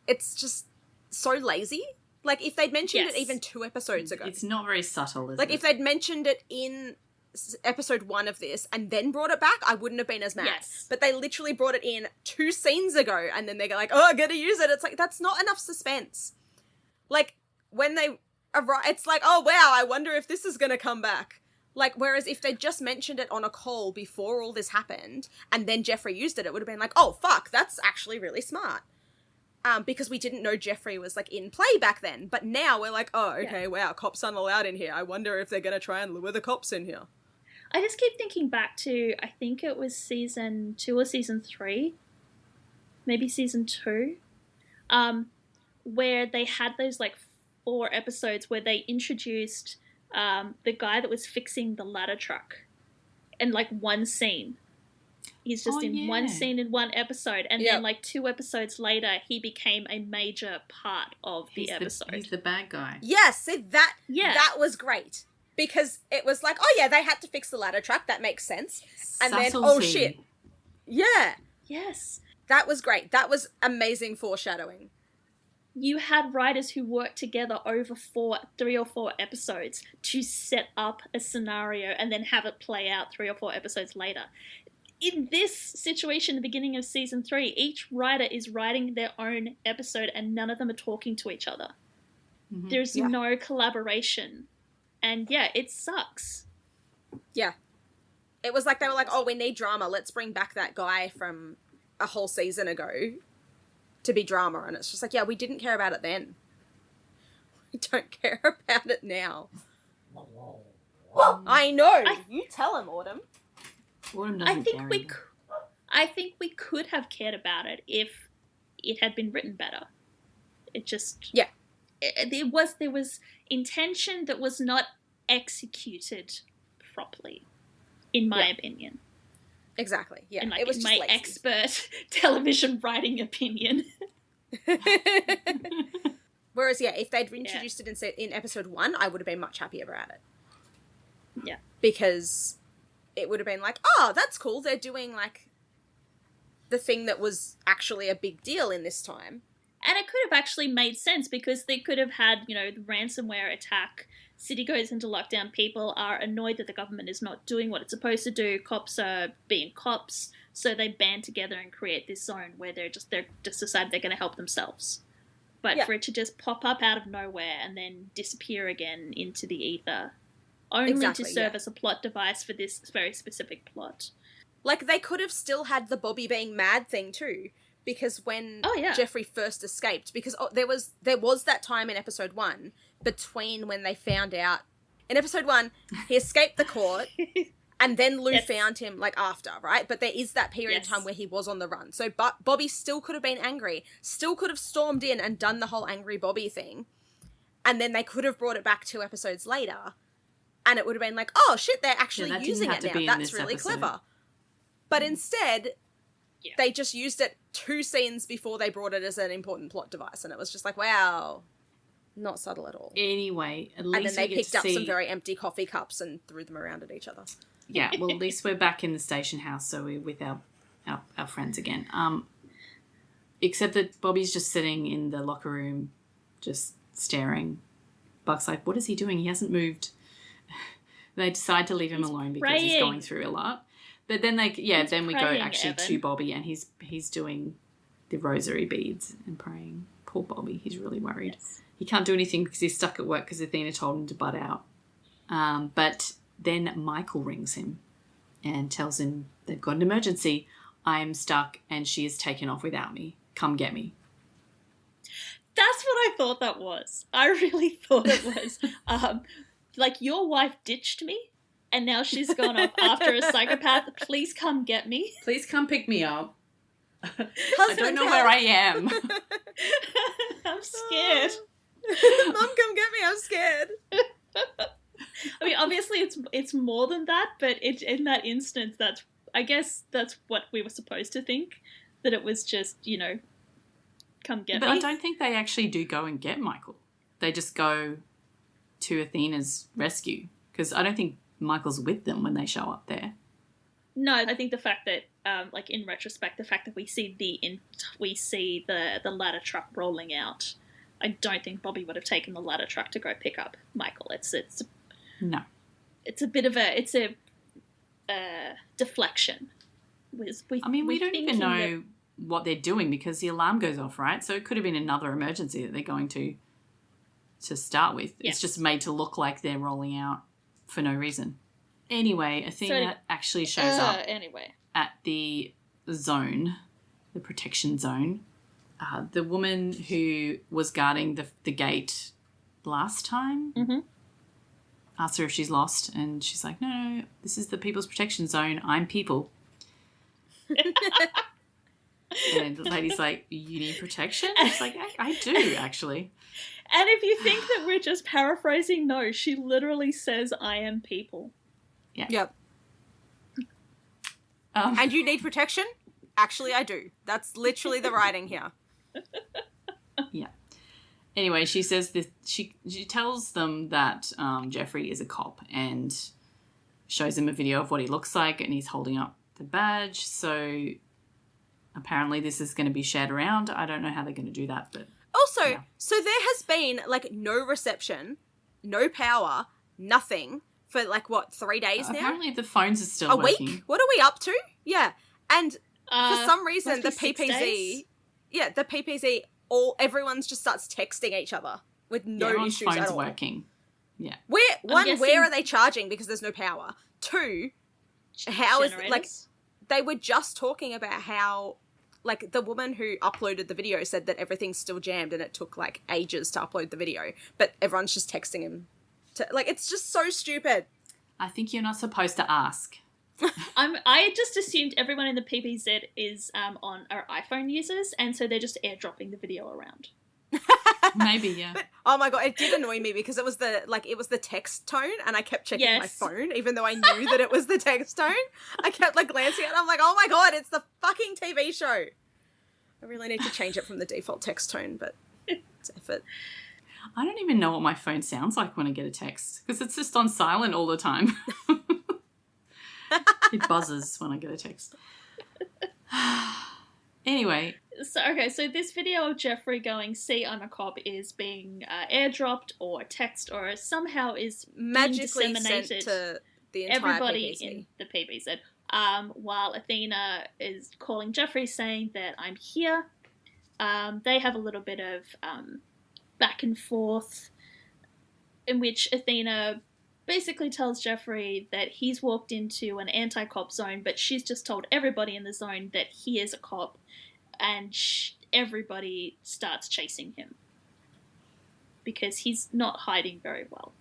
it's just so lazy. Like, if they'd mentioned it even 2 episodes ago. It's not very subtle, is it? Like, if they'd mentioned it in episode 1 of this and then brought it back, I wouldn't have been as mad. Yes. But they literally brought it in 2 scenes ago and then they're like, oh, I'm going to use it. It's like, that's not enough suspense. Like, when they arrive, it's like, oh, wow, I wonder if this is going to come back. Like, whereas if they'd just mentioned it on a call before all this happened and then Jeffrey used it, it would have been like, oh, fuck, that's actually really smart. Because we didn't know Jeffrey was, like, in play back then. But now we're like, oh, okay, wow, cops aren't allowed in here. I wonder if they're going to try and lure the cops in here. I just keep thinking back to, I think it was season 2 or season 3, maybe season 2, where they had those, like, 4 episodes where they introduced the guy that was fixing the ladder truck in, like, one scene. He's just in one scene in one episode, and then, like, 2 episodes later, he became a major part of the episode. He's the bad guy. Yes, see, that was great. Because it was like, oh yeah, they had to fix the ladder truck, that makes sense. And Subtlety. then, oh shit. Yeah. Yes. That was great. That was amazing foreshadowing. You had writers who worked together over 3 or 4 episodes to set up a scenario and then have it play out 3 or 4 episodes later. In this situation, the beginning of season 3, each writer is writing their own episode and none of them are talking to each other. Mm-hmm. There's no collaboration. And yeah, it sucks. Yeah. It was like they were like, oh, we need drama. Let's bring back that guy from a whole season ago to be drama. And it's just like, yeah, we didn't care about it then. We don't care about it now. I know. You tell him, Autumn. Autumn doesn't I think we could have cared about it if it had been written better. It just... Yeah. There was intention that was not executed properly, in my opinion. Exactly, yeah. And, like, it was in just my lazy. expert television writing opinion. Whereas, yeah, if they'd introduced it in episode 1, I would have been much happier about it. Yeah. Because it would have been like, oh, that's cool. They're doing, like, the thing that was actually a big deal in this time. And it could have actually made sense because they could have had, the ransomware attack. City goes into lockdown. People are annoyed that the government is not doing what it's supposed to do. Cops are being cops. So they band together and create this zone where they're just decided they're going to help themselves. But for it to just pop up out of nowhere and then disappear again into the ether, only to serve as a plot device for this very specific plot. Like, they could have still had the Bobby being mad thing too. Because when Jeffrey first escaped, because there was that time in episode 1 between when they found out. In episode 1, he escaped the court, and then Lou found him, like, after, right? But there is that period of time where he was on the run. So Bobby still could have been angry, still could have stormed in and done the whole angry Bobby thing. And then they could have brought it back 2 episodes later, and it would have been like, oh, shit, they're actually using it now. That's really clever. But instead... Yeah. They just used it 2 scenes before they brought it as an important plot device, and it was just like, wow, not subtle at all. Anyway, at least and then they picked up some very empty coffee cups and threw them around at each other. Yeah, well, at least we're back in the station house, so we're with our friends again. Except that Bobby's just sitting in the locker room, just staring. Buck's like, what is he doing? He hasn't moved. They decide to leave him alone because he's going through a lot. But then then we go actually to Bobby, and he's doing the rosary beads and praying. Poor Bobby, he's really worried. Yes. He can't do anything because he's stuck at work because Athena told him to butt out. But then Michael rings him and tells him they've got an emergency. I am stuck and she is taken off without me. Come get me. That's what I thought that was. I really thought it was. Like, your wife ditched me, and now she's gone off after a psychopath. Please come get me. Please come pick me up. I Husband, don't know where I am. I'm scared. Mom, come get me. I'm scared. I mean, obviously it's more than that, but in that instance, I guess that's what we were supposed to think, that it was just, come get me. But I don't think they actually do go and get Michael. They just go to Athena's rescue, because I don't think Michael's with them when they show up there. No, I think the fact that, in retrospect, the fact that we see the ladder truck rolling out, I don't think Bobby would have taken the ladder truck to go pick up Michael. No. It's a bit of a deflection. We don't even know what they're doing because the alarm goes off, right? So it could have been another emergency that they're going to start with. Yes. It's just made to look like they're rolling out for no reason. Anyway, Athena actually shows up at the zone, the protection zone. The woman who was guarding the gate last time asks her if she's lost, and she's like, no, this is the People's Protection Zone. I'm people. And the lady's like, you need protection? It's like, I do, actually. And if you think that we're just paraphrasing, no, she literally says, I am people. Yeah. Yep. And you need protection? Actually, I do. That's literally the writing here. Yeah. Anyway, she says this. She tells them that Jeffrey is a cop and shows him a video of what he looks like, and he's holding up the badge. So apparently this is going to be shared around. I don't know how they're going to do that, but also, yeah. So there has been no reception, no power, nothing for 3 days now. Apparently the phones are still working. Week. What are we up to? Yeah, and for some reason the PPZ, the PPZ, everyone's just starts texting each other with no issues phones at all. Working. Yeah. Where are they charging because there's no power? Two, how is they were just talking about how the woman who uploaded the video said that everything's still jammed and it took ages to upload the video, but everyone's just texting him. It's just so stupid. I think you're not supposed to ask. I just assumed everyone in the PPZ is on our iPhone users, and so they're just airdropping the video around. Maybe, yeah. But, oh my god, it did annoy me because it was the text tone, and I kept checking my phone, even though I knew that it was the text tone. I kept glancing at it, and I'm like, oh my god, it's the fucking TV show. I really need to change it from the default text tone, but it's effort. I don't even know what my phone sounds like when I get a text, because it's just on silent all the time. It buzzes when I get a text. Anyway. So this video of Jeffrey going, see, I'm a cop, is being airdropped or text or somehow is magically disseminated sent to the entire everybody PPZ. in the PPZ. While Athena is calling Jeffrey saying that I'm here. They have a little bit of back and forth in which Athena basically tells Jeffrey that he's walked into an anti-cop zone, but she's just told everybody in the zone that he is a cop, and everybody starts chasing him because he's not hiding very well.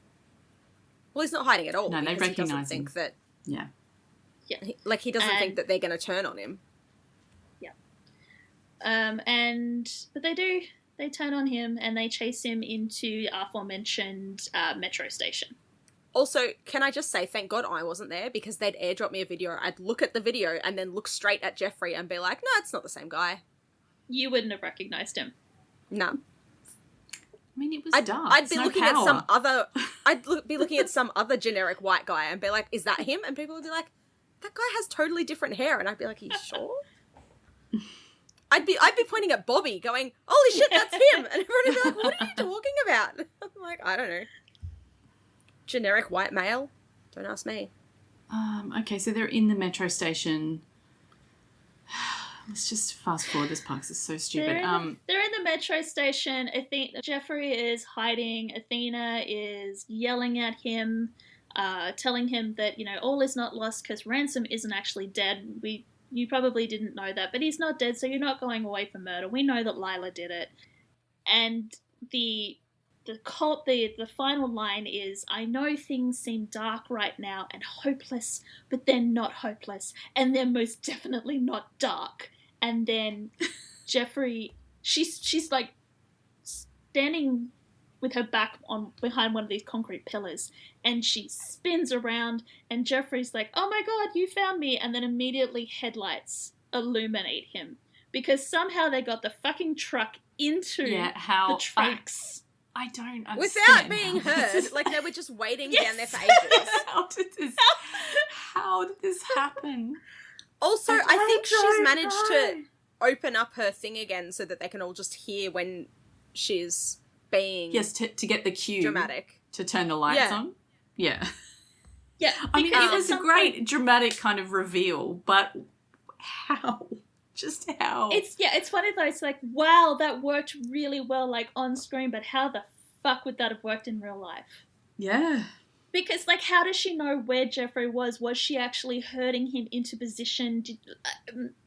Well, he's not hiding at all. No, they because recognise he doesn't him. think that. Yeah. He doesn't think that they're going to turn on him. Yeah. But they do. They turn on him and they chase him into the aforementioned metro station. Also, can I just say, thank God I wasn't there, because they'd airdrop me a video. I'd look at the video and then look straight at Jeffrey and be like, no, it's not the same guy. You wouldn't have recognised him. No. I mean, it was dark. I'd be looking at some other. Be looking at some other generic white guy and be like, "Is that him?" And people would be like, "That guy has totally different hair," and I'd be like, "Are you sure?" I'd be pointing at Bobby, going, "Holy shit, that's him!" And everyone would be like, "What are you talking about?" I'm like, "I don't know." Generic white male. Don't ask me. Okay, so they're in the metro station. Let's just fast forward. This part is so stupid. They're in the metro station. Jeffrey is hiding. Athena is yelling at him, telling him that, all is not lost because Ransom isn't actually dead. We you probably didn't know that, but he's not dead, so you're not going away for murder. We know that Lila did it. And the final line is, I know things seem dark right now and hopeless, but they're not hopeless, and they're most definitely not dark. And then Jeffrey, she's like standing with her back on behind one of these concrete pillars, and she spins around, and Jeffrey's like, oh my god, you found me, and then immediately headlights illuminate him, because somehow they got the fucking truck into the tracks. I don't understand. Without being heard, like they were just waiting down there for ages. How did this happen? Also, I think she's managed to open up her thing again so that they can all just hear when she's being to get the cue dramatic to turn the lights on. Yeah. Yeah. I mean, it was a great dramatic kind of reveal, but how? Just how? It's funny though. It's like, wow, that worked really well, like on screen, but how the fuck would that have worked in real life? Yeah. Because, like, how does she know where Jeffrey was? Was she actually herding him into position?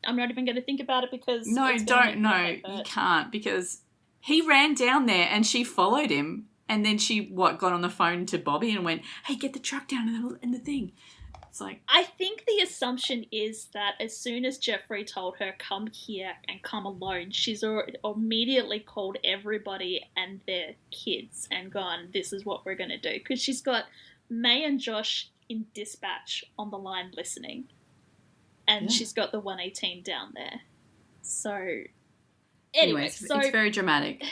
I'm not even going to think about it because... No, you can't, because he ran down there and she followed him, and then she, got on the phone to Bobby and went, hey, get the truck down in the thing. It's like... I think the assumption is that as soon as Jeffrey told her, come here and come alone, she's immediately called everybody and their kids and gone, this is what we're going to do. Because she's got May and Josh in dispatch on the line listening. And she's got the 118 down there. So... Anyway, it's very dramatic.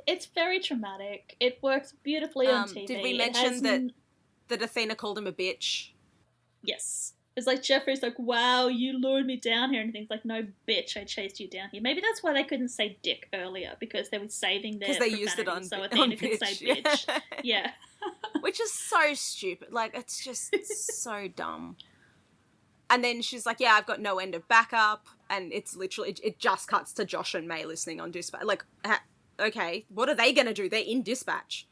It's very dramatic. It works beautifully on TV. Did we mention that Athena called him a bitch? Yes. It's like Jeffrey's like, wow, you lured me down here. And things like, no, bitch, I chased you down here. Maybe that's why they couldn't say dick earlier, because they were saving their because they used it on so Athena could say bitch. Yeah. Which is so stupid. Like, it's just so dumb. And then she's like, yeah, I've got no end of backup. And it's literally, it just cuts to Josh and May listening on dispatch. Like, okay, what are they going to do? They're in dispatch.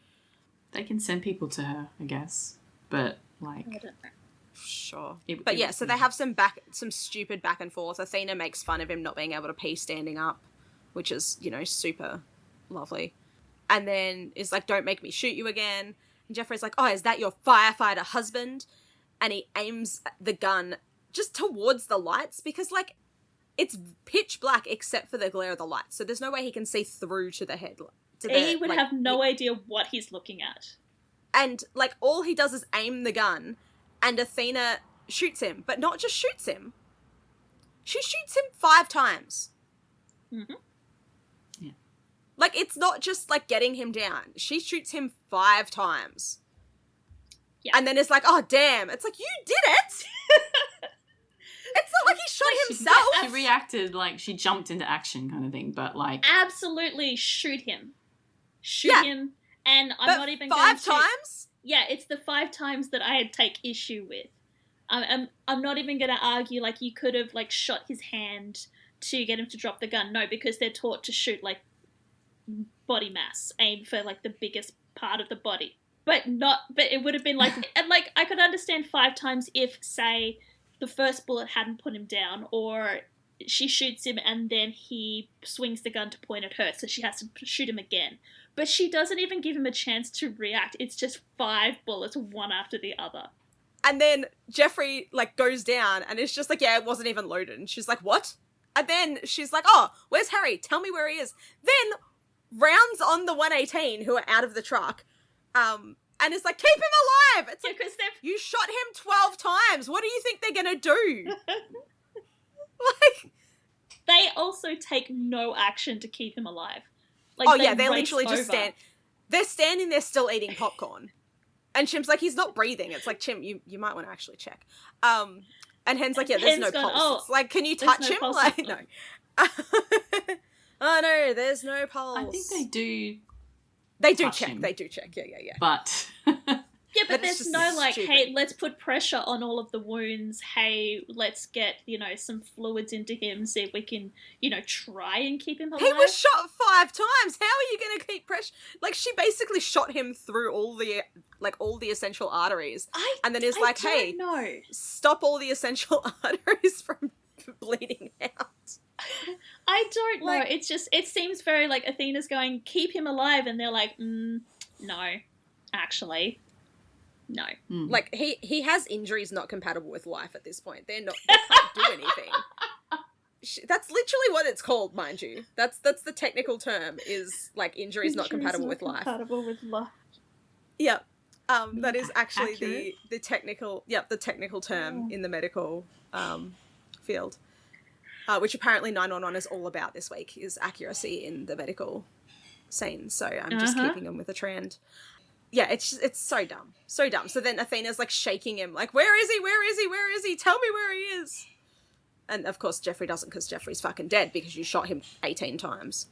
They can send people to her, I guess. But, like... I don't know. Sure. But yeah, so they have some stupid back and forth. Athena makes fun of him not being able to pee standing up, which is, super lovely. And then is like, don't make me shoot you again. And Jeffrey's like, oh, is that your firefighter husband? And he aims the gun just towards the lights because, like, it's pitch black except for the glare of the lights. So there's no way he can see through to the head. He would have no idea what he's looking at. And, like, all he does is aim the gun, and Athena shoots him. But not just shoots him. She shoots him 5 times. Mm-hmm. Yeah. Like, it's not just, like, getting him down. She shoots him 5 times. Yeah. And then it's like, oh, damn. It's like, you did it! It's not like he shot himself. She reacted like she jumped into action kind of thing, but like... Absolutely shoot him. Shoot him. And I'm not even going to... 5 times? Yeah, it's the 5 times that I take issue with. I'm not even going to argue like you could have like shot his hand to get him to drop the gun. No, because they're taught to shoot like body mass, aim for like the biggest part of the body. But it would have been like... And like I could understand 5 times if, say... the first bullet hadn't put him down, or she shoots him and then he swings the gun to point at her, so she has to shoot him again. But she doesn't even give him a chance to react. It's just 5 bullets, one after the other. And then Jeffrey, like, goes down and it's just like, yeah, it wasn't even loaded. And she's like, what? And then she's like, oh, where's Harry? Tell me where he is. Then rounds on the 118 who are out of the truck, and it's like, keep him alive! It's like, you shot him 12 times. What do you think they're gonna do? Like... They also take no action to keep him alive. Like, oh, yeah, they're literally just they're standing there still eating popcorn. And Chim's like, he's not breathing. It's like, Chim, you might want to actually check. And Hen's like, yeah, there's no pulse. Oh, it's like, can you touch him? Like, no. Oh, no, there's no pulse. I think they do... They do check. Him. They do check. Yeah. But yeah, but there's no like, stupid. Hey, let's put pressure on all of the wounds. Hey, let's get some fluids into him, see if we can try and keep him alive. He was shot 5 times. How are you going to keep pressure? Like, she basically shot him through all the essential arteries, and then is like, hey, no, stop all the essential arteries from bleeding out. I don't know. Like- It's just, it seems very like Athena's going, keep him alive, and they're like, no, actually, no. Like, he has injuries not compatible with life at this point. They can't do anything. That's literally what it's called, mind you. That's the technical term, is like injuries not compatible with life. Compatible with life. Yeah. That is actually Accurate. the technical term in the medical field. Which apparently 911 is all about this week, is accuracy in the medical scene. So I'm just keeping them with a trend. Yeah, it's so dumb. So dumb. So then Athena's like shaking him, like, where is he? Where is he? Where is he? Tell me where he is. And of course Jeffrey doesn't, because Jeffrey's fucking dead because you shot him 18 times.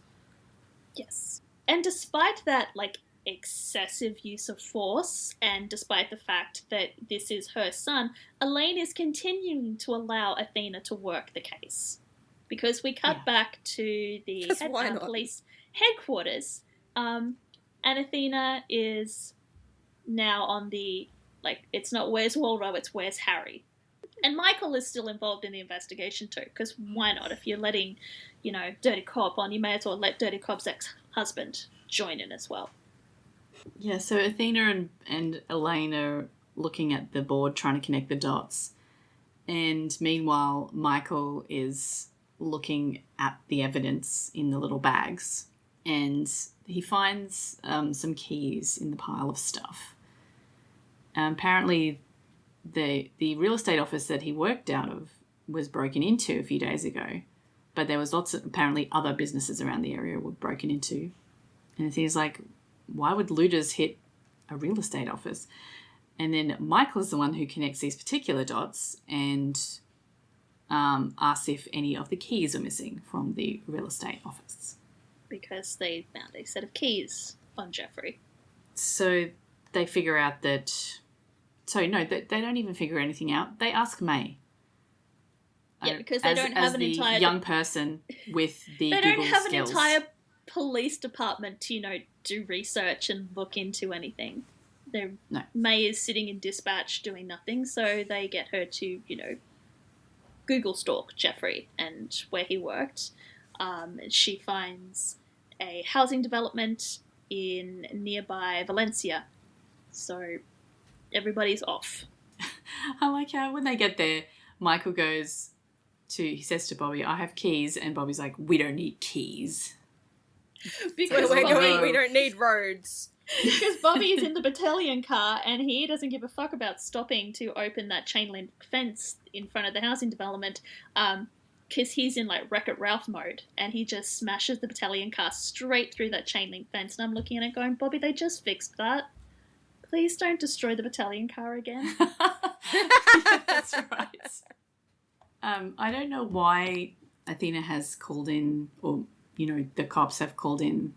Yes. And despite that, like, excessive use of force, and despite the fact that this is her son, Elaine is continuing to allow Athena to work the case. Because we cut back to the police headquarters, and Athena is now on the, like, it's not where's Waldo, it's where's Harry. And Michael is still involved in the investigation too, because why not? If you're letting, Dirty Cop on, you may as well let Dirty Cop's ex-husband join in as well. Yeah, so Athena and Elaine are looking at the board, trying to connect the dots. And meanwhile, Michael is looking at the evidence in the little bags. And he finds some keys in the pile of stuff. Apparently, the real estate office that he worked out of was broken into a few days ago. But there was lots of, apparently, other businesses around the area were broken into. And he's like, why would looters hit a real estate office? And then Michael is the one who connects these particular dots and asks if any of the keys are missing from the real estate office. Because they found a set of keys on Jeffrey. So they figure out that... So, no, they don't even figure anything out. They ask May. Yeah, because they don't have an entire... As the young person with the They Google don't have skills. an entire police department to, do research and look into anything. No. May is sitting in dispatch doing nothing, so they get her to, Google stalk Jeffrey and where he worked. She finds a housing development in nearby Valencia. So everybody's off. I like how when they get there, Michael he says to Bobby, I have keys, and Bobby's like, we don't need keys. Because we don't need roads. Because Bobby is in the battalion car and he doesn't give a fuck about stopping to open that chain link fence in front of the housing development, because he's in like Wreck-It Ralph mode, and he just smashes the battalion car straight through that chain link fence. And I'm looking at it going, Bobby, they just fixed that. Please don't destroy the battalion car again. Yeah, that's right. I don't know why Athena has called in, or the cops have called in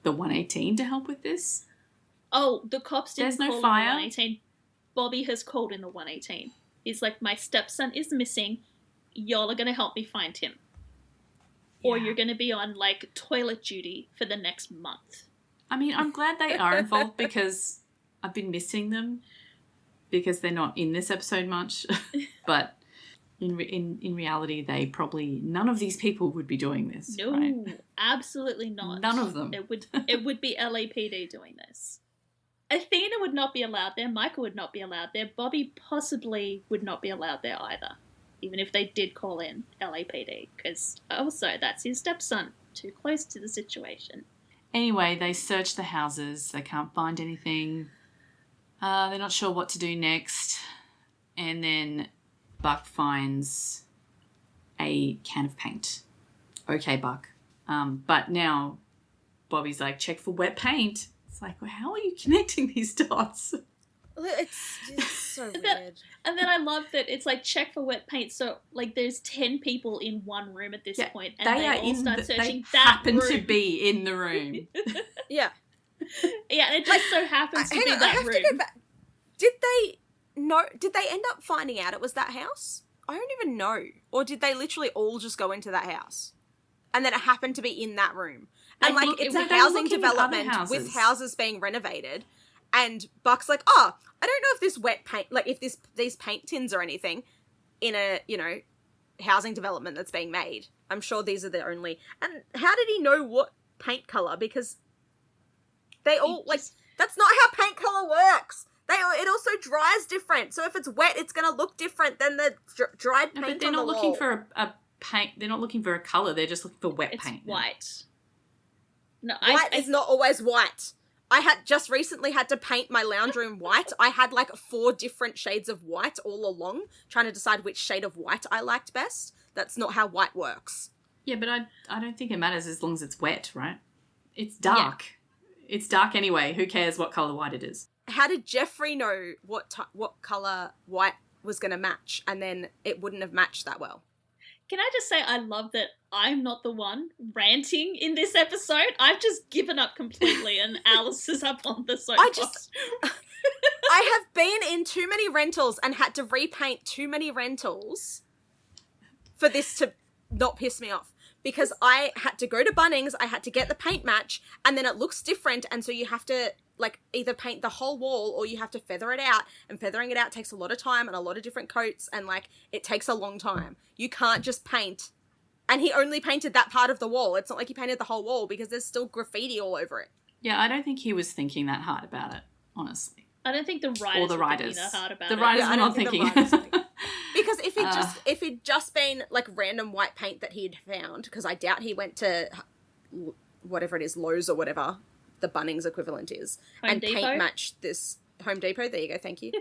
the 118 to help with this. Oh, the cops didn't There's no call fire? in the 118. Bobby has called in the 118. He's like, my stepson is missing. Y'all are going to help me find him. Or you're going to be on, like, toilet duty for the next month. I mean, I'm glad they are involved because I've been missing them because they're not in this episode much. But in reality, they probably... None of these people would be doing this, No, right? Absolutely not. None of them. It would be LAPD doing this. Athena would not be allowed there. Michael would not be allowed there. Bobby possibly would not be allowed there either, even if they did call in LAPD, because also that's his stepson, too close to the situation. Anyway, they search the houses. They can't find anything. They're not sure what to do next. And then Buck finds a can of paint. Okay, Buck. But now Bobby's like, check for wet paint. It's like, well, how are you connecting these dots? It's so weird. And then I love that it's like, check for wet paint. So, like, there's 10 people in one room at this point, and they all start searching they that happen room. to be in the room. Yeah. Yeah, and it just so happens to be I that have room. to go back. Did they end up finding out it was that house? I don't even know. Or did they literally all just go into that house? And then it happened to be in that room. And like, it's a housing development with houses being renovated. And Buck's like, I don't know if this wet paint, like if these paint tins or anything in a, housing development that's being made. I'm sure these are the only... And how did he know what paint colour? Because they all, like, that's not how paint colour works. It also dries different. So if it's wet, it's going to look different than the dried paint on the wall. But they're not looking for a paint. They're not looking for a colour. They're just looking for wet paint. It's white. No, white is not always white. I had just recently had to paint my lounge room white. I had like 4 different shades of white all along, trying to decide which shade of white I liked best. That's not how white works. Yeah, but I don't think it matters as long as it's wet, right? It's dark. Yeah. It's dark anyway. Who cares what colour white it is? How did Jeffrey know what colour white was going to match, and then it wouldn't have matched that well? Can I just say I love that I'm not the one ranting in this episode. I've just given up completely and Alice is up on the soapbox. I have been in too many rentals and had to repaint too many rentals for this to not piss me off. Because I had to go to Bunnings, I had to get the paint match, and then it looks different, and so you have to, like, either paint the whole wall or you have to feather it out, and feathering it out takes a lot of time and a lot of different coats, and, like, it takes a long time. You can't just paint. And he only painted that part of the wall. It's not like he painted the whole wall because there's still graffiti all over it. Yeah, I don't think he was thinking that hard about it, honestly. I don't think the writers were thinking that hard about it. The writers were not thinking. Because if it'd just been like random white paint that he'd found, because I doubt he went to whatever it is, Lowe's or whatever the Bunnings equivalent is, Home Depot? Paint matched this Home Depot. There you go, thank you.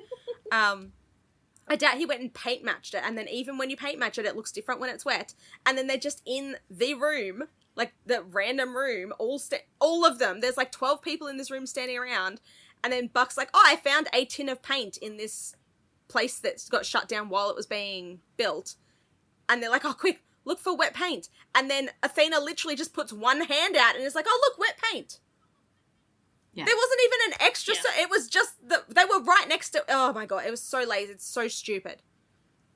I doubt he went and paint matched it, and then even when you paint match it, it looks different when it's wet. And then they're just in the room, like the random room, all of them. There's like 12 people in this room standing around, and then Buck's like, "Oh, I found a tin of paint in this place that's got shut down while it was being built." And they're like, "Oh, quick, look for wet paint." And then Athena literally just puts one hand out and is like, "Oh, look, wet paint." Yeah. There wasn't even an extra, so it was just, they were right next to, oh my god, it was so lazy, it's so stupid.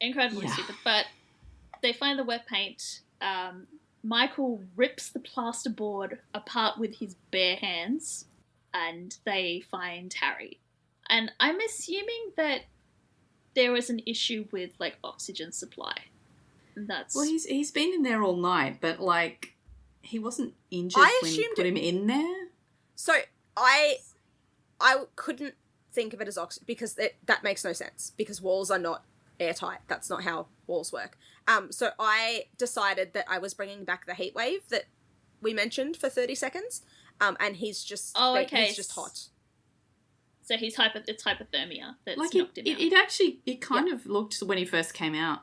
Incredibly stupid, but they find the wet paint. Michael rips the plasterboard apart with his bare hands, and they find Harry. And I'm assuming that there was an issue with, like, oxygen supply. And that's... Well, he's been in there all night, but, like, he wasn't injured when you put him in there. So... I couldn't think of it as oxygen because that makes no sense because walls are not airtight. That's not how walls work. So I decided that I was bringing back the heat wave that we mentioned for 30 seconds. And he's just he's just hot. So it's hypothermia that's knocked him out. It kind of looked when he first came out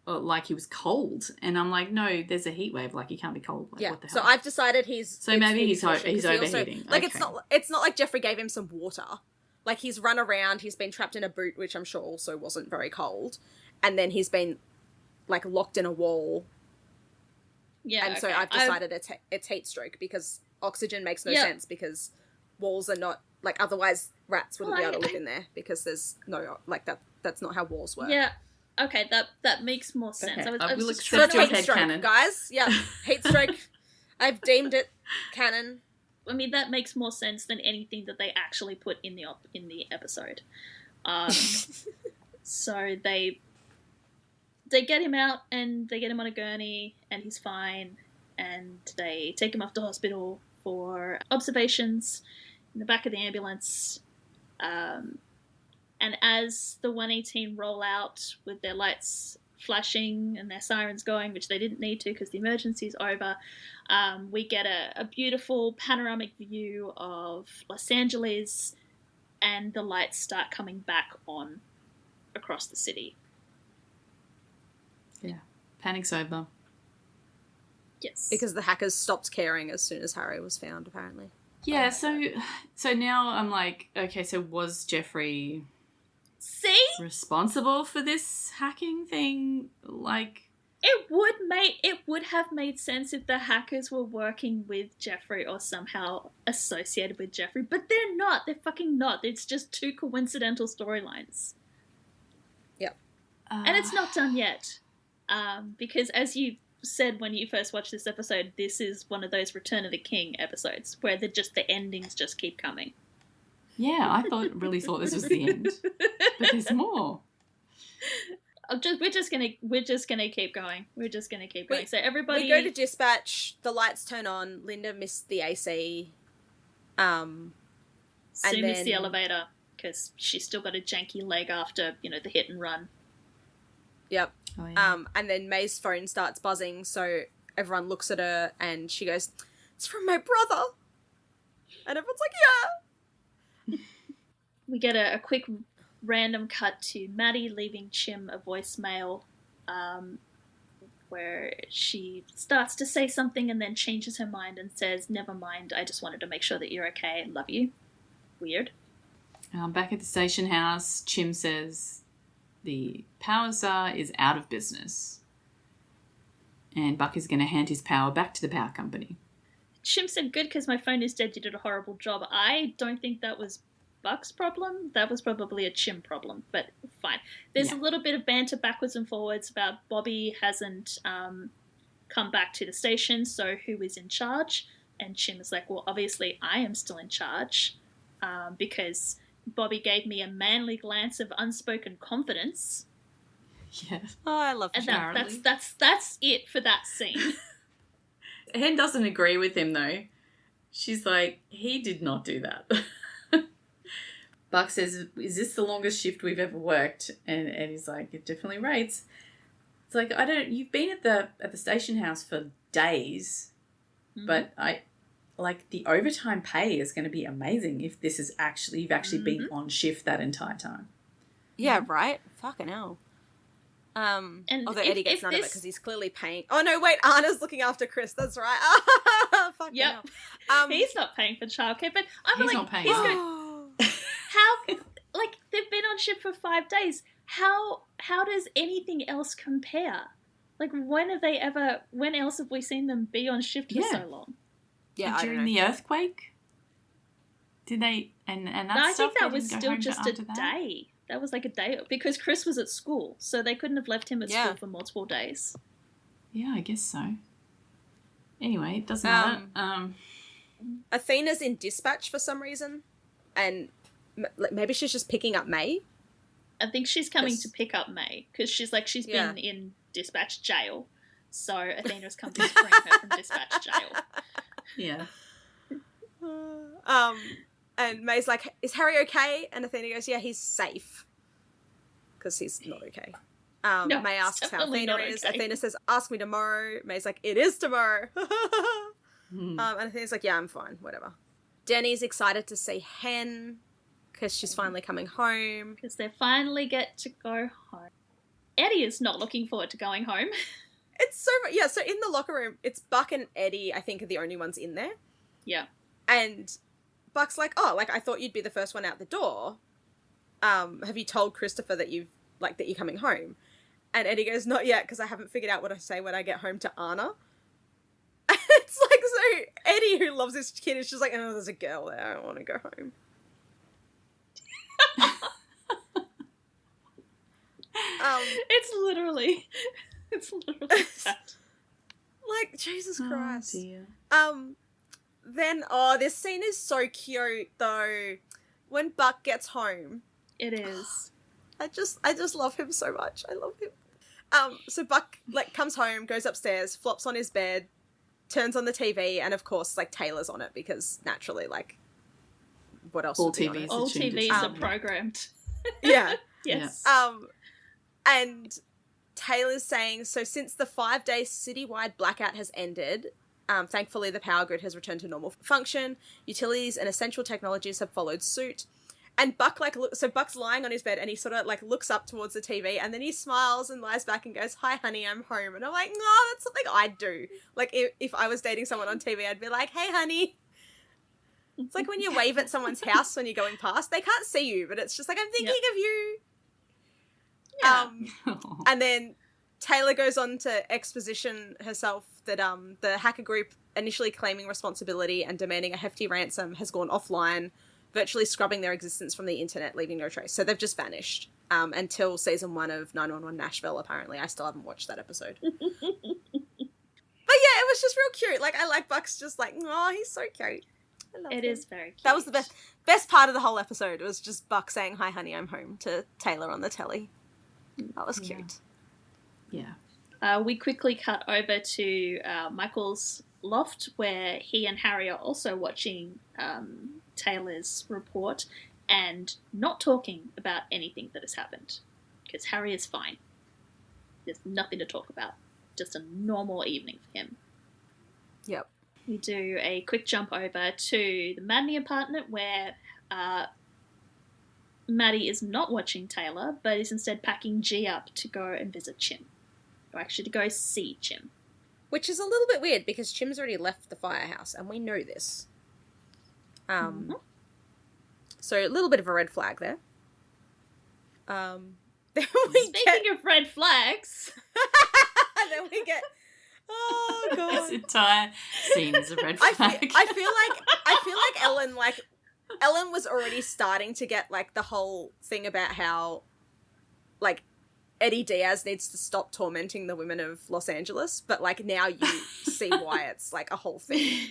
like he was cold, and I'm like, no, there's a heat wave, like he can't be cold. Like, what the hell? So I've decided he's overheating. Like okay. It's not like Jeffrey gave him some water. Like he's run around, he's been trapped in a boot, which I'm sure also wasn't very cold, and then he's been like locked in a wall. Yeah, and so I've decided it's heat stroke because oxygen makes no sense because walls are not like otherwise rats wouldn't be able to live in there because there's no like that's not how walls work. Yeah. Okay, that makes more sense. Okay. I will was accept your heat stroke, headcanon. Guys. Yeah, heat stroke. I've deemed it canon. I mean, that makes more sense than anything that they actually put in the episode. So they get him out and they get him on a gurney and he's fine, and they take him off to hospital for observations in the back of the ambulance. And as the 118 roll out with their lights flashing and their sirens going, which they didn't need to because the emergency's over, we get a beautiful panoramic view of Los Angeles, and the lights start coming back on across the city. Yeah. Panic's over. Yes. Because the hackers stopped caring as soon as Harry was found, apparently. Yeah, so now I'm like, okay, so was Jeffrey... See? responsible for this hacking thing? Like, it would have made sense if the hackers were working with Jeffrey or somehow associated with Jeffrey, but they're not. They're fucking not. It's just 2 coincidental storylines. Yep. And it's not done yet. Because as you said when you first watched this episode, this is one of those Return of the King episodes where the endings just keep coming. Yeah, I really thought this was the end. But there's more. we're just gonna keep going. We're just gonna keep going. So everybody, we go to dispatch. The lights turn on. Linda missed the AC. Sue missed the elevator because she's still got a janky leg after the hit and run. Yep. Oh, yeah. And then May's phone starts buzzing, so everyone looks at her and she goes, "It's from my brother," and everyone's like, "Yeah." We get a quick random cut to Maddie leaving Chim a voicemail where she starts to say something and then changes her mind and says, "Never mind, I just wanted to make sure that you're okay. Love you." Weird. Back at the station house, Chim says the power czar is out of business. And Buck is going to hand his power back to the power company. Chim said, "Good, because my phone is dead. You did a horrible job." I don't think that was Buck's problem. That was probably a Chim problem, but fine. There's a little bit of banter backwards and forwards about Bobby hasn't come back to the station, so who is in charge? And Chim is like, "Well, obviously I am still in charge because Bobby gave me a manly glance of unspoken confidence." Yeah. Oh, I love And Chim. that's it for that scene. Hen doesn't agree with him, though. She's like, he did not do that. Buck says, "Is this the longest shift we've ever worked?" And he's like, "It definitely rates." It's like, you've been at the station house for days, but the overtime pay is going to be amazing if this is you've actually been on shift that entire time. Yeah, right? Fucking hell. And although Eddie gets none of it because he's clearly paying. Oh no, wait, Anna's looking after Chris. That's right. Fucking Yep. hell. He's not paying for childcare, but He's not paying. He's how they've been on shift for 5 days. How does anything else compare? Like, when else have we seen them be on shift for so long? Yeah, during the earthquake, did they? And that No, I stuff, think that they was didn't go still home just after a that? day. That was like a day because Chris was at school, so they couldn't have left him at school for multiple days. Yeah, I guess so. Anyway, it doesn't matter. Athena's in dispatch for some reason, and maybe she's just picking up May. I think she's coming to pick up May because she's been in dispatch jail, so Athena's come to bring her from dispatch jail. Yeah. And May's like, "Is Harry okay?" And Athena goes, "Yeah, he's safe." Because he's not okay. No, May asks how Athena is. Okay. Athena says, "Ask me tomorrow." May's like, "It is tomorrow." And Athena's like, "Yeah, I'm fine, whatever." Denny's excited to see Hen because she's finally coming home. Because they finally get to go home. Eddie is not looking forward to going home. It's so so in the locker room, it's Buck and Eddie, I think, are the only ones in there. Yeah. And Buck's like, "Oh, I thought you'd be the first one out the door. Have you told Christopher that you're coming home?" And Eddie goes, "Not yet, because I haven't figured out what I say when I get home to Anna." And it's like, so Eddie, who loves this kid, is just like, "Oh, there's a girl there. I don't want to go home." It's literally that. Like, Jesus Christ. Dear. Then, this scene is so cute, though. When Buck gets home. It is. I just love him so much. I love him. So Buck, comes home, goes upstairs, flops on his bed, turns on the TV, and of course, Taylor's on it because naturally, what else would be on it? All TVs are programmed. Yeah. Yes. And Taylor's saying, so since the 5-day citywide blackout has ended, thankfully the power grid has returned to normal function. Utilities and essential technologies have followed suit. And Buck, so Buck's lying on his bed and he sort of, looks up towards the TV and then he smiles and lies back and goes, "Hi, honey, I'm home." And I'm like, no, that's something I'd do. If I was dating someone on TV, I'd be like, "Hey, honey." It's like when you wave at someone's house when you're going past. They can't see you, but it's just like, "I'm thinking of you." Yeah. And then Taylor goes on to exposition herself that the hacker group initially claiming responsibility and demanding a hefty ransom has gone offline, virtually scrubbing their existence from the internet, leaving no trace. So they've just vanished until season 1 of 911 Nashville, apparently. I still haven't watched that episode. But yeah, it was just real cute. I like Buck's just oh, he's so cute. I love him. It is very cute. That was the best part of the whole episode. It was just Buck saying, "Hi, honey, I'm home," to Taylor on the telly. That was cute. Yeah. We quickly cut over to Michael's loft where he and Harry are also watching Taylor's report and not talking about anything that has happened because Harry is fine. There's nothing to talk about. Just a normal evening for him. Yep. We do a quick jump over to the Maddie apartment where Maddie is not watching Taylor, but is instead packing G up to go and visit Chim. Or actually to go see Chim. Which is a little bit weird because Chim's already left the firehouse and we know this. So a little bit of a red flag there. Then Speaking of red flags... then we get... Oh, God. This entire scene is a red flag. I feel like Ellen was already starting to get, like, the whole thing about how, like, Eddie Diaz needs to stop tormenting the women of Los Angeles, but, like, now you see why it's, like, a whole thing.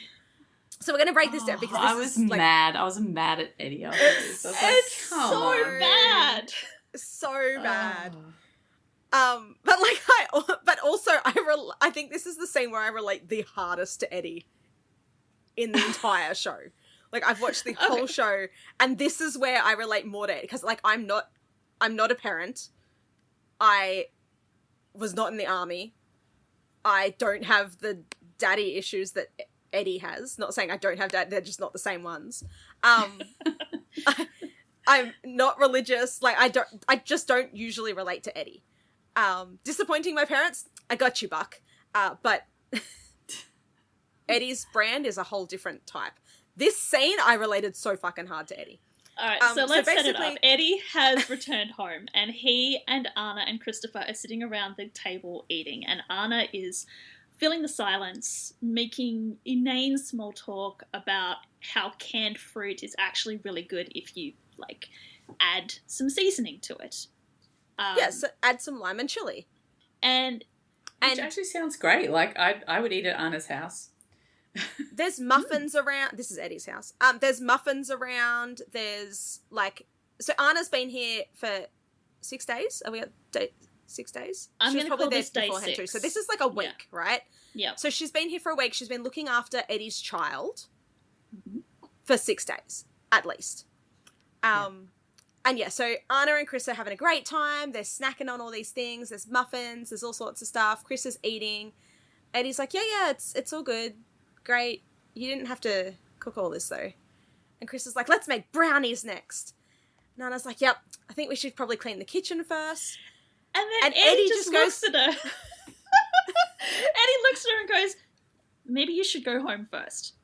So we're going to break this down because this I was mad. I was mad at Eddie after this. It's so bad. So bad. But also I think this is the scene where I relate the hardest to Eddie in the entire show. Like, I've watched the whole show, and this is where I relate more to Eddie because, like, I'm not a parent. I was not in the army. I don't have the daddy issues that Eddie has. Not saying I don't have dad, they're just not the same ones. I'm not religious. Like, I just don't usually relate to Eddie. Disappointing my parents, I got you, Buck. But Eddie's brand is a whole different type. This scene, I related so fucking hard to Eddie. Alright, so let's set it up. Eddie has returned home, and he and Anna and Christopher are sitting around the table eating, and Anna is filling the silence, making inane small talk about how canned fruit is actually really good if you, like, add some seasoning to it. So add some lime and chili. Which actually sounds great. Like, I would eat at Anna's house. There's muffins around. This is Eddie's house. There's muffins around. There's, like... So Anna's been here for 6 days. Are we at 6 days? I'm going to call this day 6. Too. So this is like a week, right? Yeah. So she's been here for a week. She's been looking after Eddie's child for 6 days, at least. And yeah, so Anna and Chris are having a great time. They're snacking on all these things. There's muffins. There's all sorts of stuff. Chris is eating. Eddie's like, yeah, it's all good. Great. You didn't have to cook all this, though. And Chris is like, let's make brownies next. And Anna's like, yep, I think we should probably clean the kitchen first. And then Eddie just looks at her. Eddie looks at her and goes, maybe you should go home first.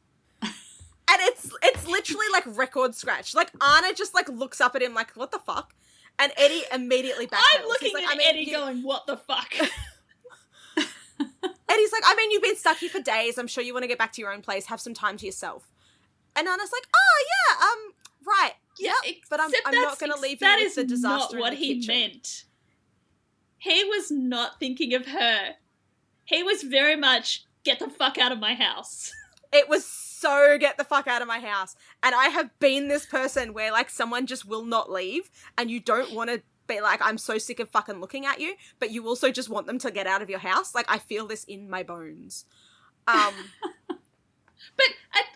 And it's literally like record scratch. Like, Anna just like looks up at him like, what the fuck? And Eddie immediately backpedals. I'm looking at Eddie going, what the fuck? Eddie's like, I mean, you've been stuck here for days. I'm sure you want to get back to your own place. Have some time to yourself. And Anna's like, oh, yeah, right. Yeah, yep, but I'm not going to leave you with the disaster in the kitchen. That is not what he meant. He was not thinking of her. He was very much, get the fuck out of my house. It was so get the fuck out of my house. And I have been this person where, like, someone just will not leave and you don't want to be like, I'm so sick of fucking looking at you, but you also just want them to get out of your house. Like, I feel this in my bones. But,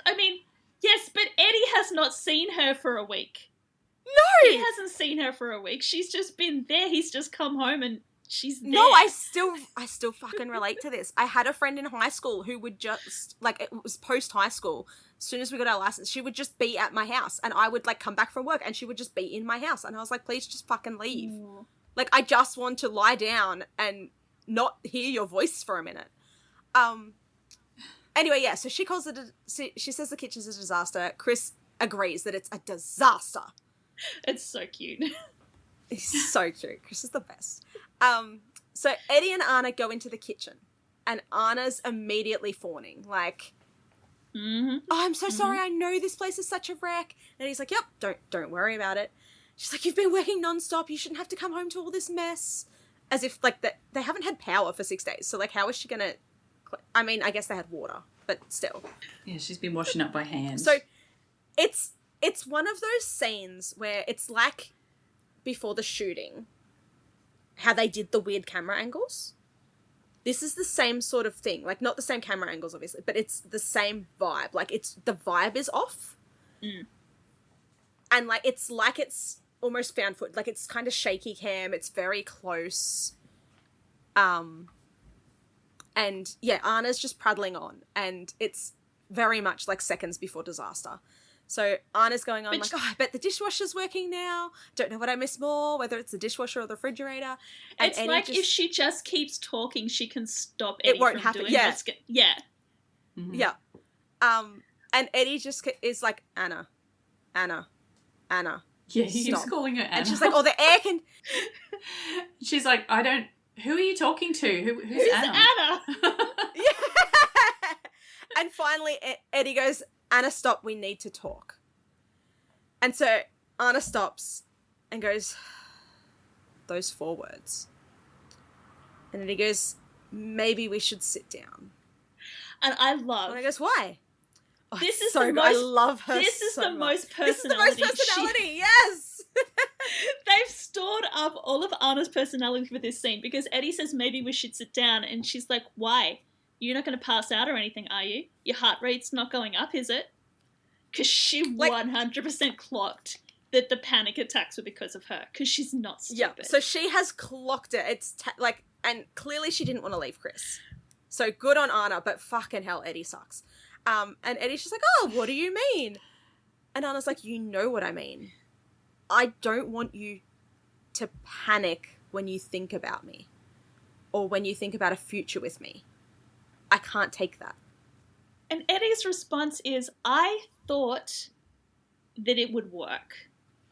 I mean, yes, but Eddie has not seen her for a week. No! He hasn't seen her for a week. She's just been there. He's just come home and she's there. No, I still fucking relate to this. I had a friend in high school who would just, like, it was post-high school. As soon as we got our license, she would just be at my house and I would, like, come back from work and she would just be in my house. And I was like, please just fucking leave. Ooh. Like, I just want to lie down and not hear your voice for a minute. Anyway, yeah, so she says the kitchen's a disaster. Chris agrees that it's a disaster. It's so cute. He's so cute. Chris is the best. So Eddie and Anna go into the kitchen and Anna's immediately fawning, like, oh, I'm so sorry, I know this place is such a wreck. And he's like, yep, don't worry about it. She's like, you've been working nonstop, you shouldn't have to come home to all this mess. As if, like, they haven't had power for 6 days, so, like, how is she gonna... I mean, I guess they had water, but still. Yeah, she's been washing up by hand. So it's one of those scenes where it's like before the shooting how they did the weird camera angles. This is the same sort of thing. Like, not the same camera angles, obviously, but it's the same vibe. Like, the vibe is off. Mm. And, it's almost found footage. Like, it's kind of shaky cam. It's very close. And, yeah, Anna's just prattling on. And it's very much, seconds before disaster. So Anna's going on I bet the dishwasher's working now. Don't know what I miss more, whether it's the dishwasher or the refrigerator. And it's Eddie if she just keeps talking, she can stop Eddie it won't from happen. doing Yeah. what's yeah. Mm-hmm. Yeah. And Eddie just is like, Anna. Yeah, he keeps Stop. calling her Anna. And she's like, oh, the air can... She's like, who are you talking to? Who's Anna? Anna? Yeah. And finally, Eddie goes, Anna, stop, we need to talk. And so Anna stops and goes, those 4 words. And then he goes, maybe we should sit down. And I love... And I goes, why? Oh, This is so the good. most... I love her This is so the much. most This is the personality. most personality, yes! They've stored up all of Anna's personality for this scene because Eddie says maybe we should sit down and she's like, why? You're not going to pass out or anything, are you? Your heart rate's not going up, is it? Because she 100% clocked that the panic attacks were because of her because she's not stupid. Yeah, so she has clocked it. It's and clearly she didn't want to leave Chris. So good on Anna, but fucking hell, Eddie sucks. And Eddie's just like, oh, what do you mean? And Anna's like, you know what I mean. I don't want you to panic when you think about me or when you think about a future with me. I can't take that. And Eddie's response is, I thought that it would work.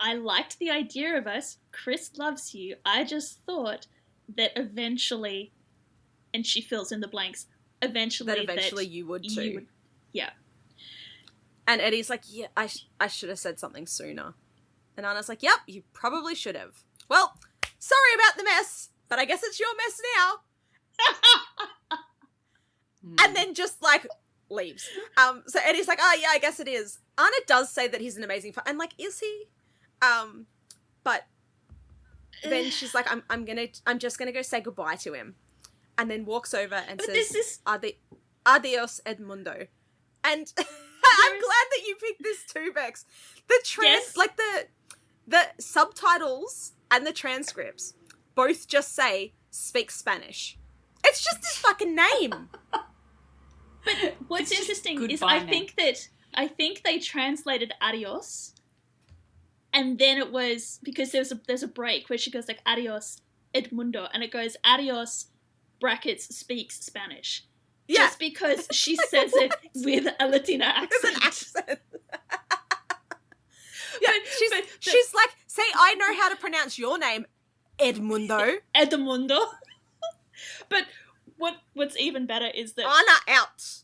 I liked the idea of us. Chris loves you. I just thought that eventually, and she fills in the blanks, eventually you would too. Yeah. And Eddie's like, yeah, I should have said something sooner. And Anna's like, yep, you probably should have. Well, sorry about the mess, but I guess it's your mess now. And then just, leaves. So Eddie's like, oh, yeah, I guess it is. Anna does say that he's an amazing and, is he? But then she's like, I'm just gonna go say goodbye to him. And then walks over and says, adios, Edmundo. And I'm glad that you picked this too, Bex. The subtitles and the transcripts both just say, speak Spanish. It's just his fucking name. But what's interesting is I think they translated adios, and then it was because there's a break where she goes like adios Edmundo, and it goes adios brackets speaks Spanish. Yeah. Just because she says it with a Latina accent. With an accent. Yeah, she's like, say I know how to pronounce your name, Edmundo. Edmundo. But what's even better is that Anna out.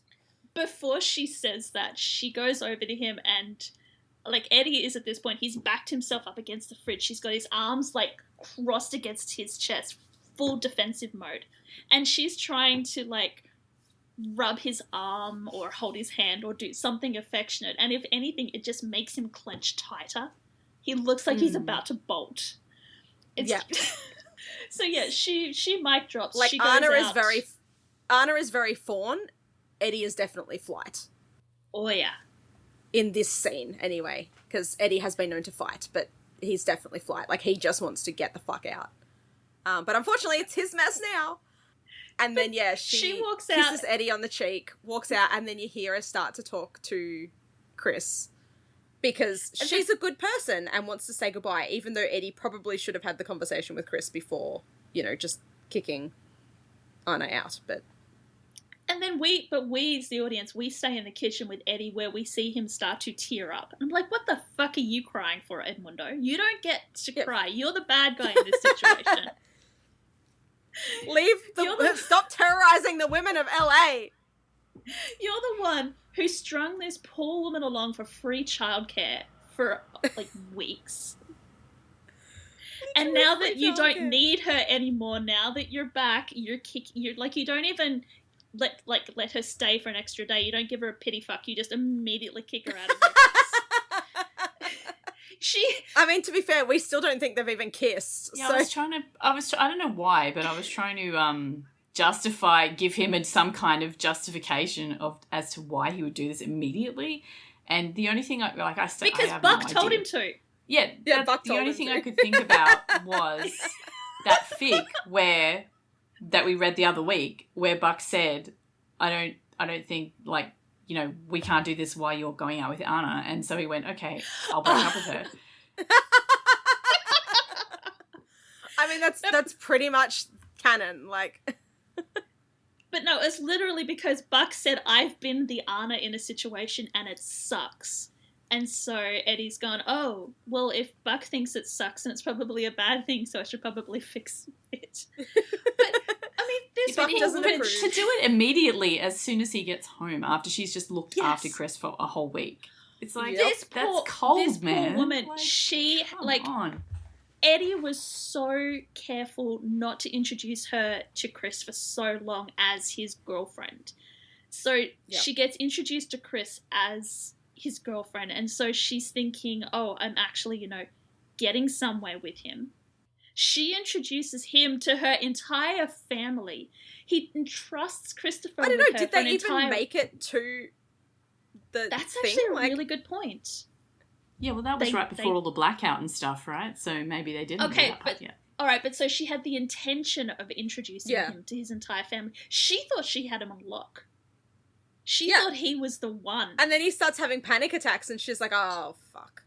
Before she says that, she goes over to him and Eddie is at this point, he's backed himself up against the fridge. He's got his arms crossed against his chest, full defensive mode. And she's trying to rub his arm or hold his hand or do something affectionate. And if anything, it just makes him clench tighter. He looks like he's about to bolt. Yeah. So yeah, she mic drops. She goes Anna out. Anna is very fawn. Eddie is definitely flight. Oh yeah. In this scene, anyway, because Eddie has been known to fight, but he's definitely flight. He just wants to get the fuck out. But unfortunately, it's his mess now. And then, she walks kisses out. Kisses Eddie on the cheek, walks out, and then you hear her start to talk to Chris. Because she's a good person and wants to say goodbye, even though Eddie probably should have had the conversation with Chris before, just kicking Anna out. And then we as the audience, we stay in the kitchen with Eddie where we see him start to tear up. And I'm like, what the fuck are you crying for, Edmundo? You don't get to cry. You're the bad guy in this situation. Stop terrorizing the women of LA. You're the one who strung this poor woman along for free childcare for weeks. And now that you don't need her anymore, now that you're back, you don't even let her stay for an extra day. You don't give her a pity fuck. You just immediately kick her out of the house. I mean, to be fair, we still don't think they've even kissed. Yeah, so. I don't know why, but I was trying to give him some kind of justification as to why he would do this immediately. And the only thing because Buck told him to. Yeah, Buck the told only him thing to. I could think about was that fic that we read the other week where Buck said, I don't think, like, you know, we can't do this while you're going out with Anna. And so he went, okay, I'll break up with her. I mean, that's pretty much canon, like. But no, it's literally because Buck said, I've been the Anna in a situation and it sucks. And so Eddie's gone, oh, well, if Buck thinks it sucks, then it's probably a bad thing, so I should probably fix it. But, I mean, this Buck doesn't approve. To do it immediately as soon as he gets home after she's just looked after Chris for a whole week. It's like, that's cold, this man. Poor woman, Like, come on. Eddie was so careful not to introduce her to Chris for so long as his girlfriend. So she gets introduced to Chris as his girlfriend, and so she's thinking, oh, I'm actually, you know, getting somewhere with him. She introduces him to her entire family. He entrusts Christopher I don't with know, her did for they even make it to the That's thing? actually a really good point. Yeah, well, that was right before all the blackout and stuff, right? So maybe they didn't do that part yet. All right, but so she had the intention of introducing him to his entire family. She thought she had him on lock. She thought he was the one. And then he starts having panic attacks and she's like, oh, fuck.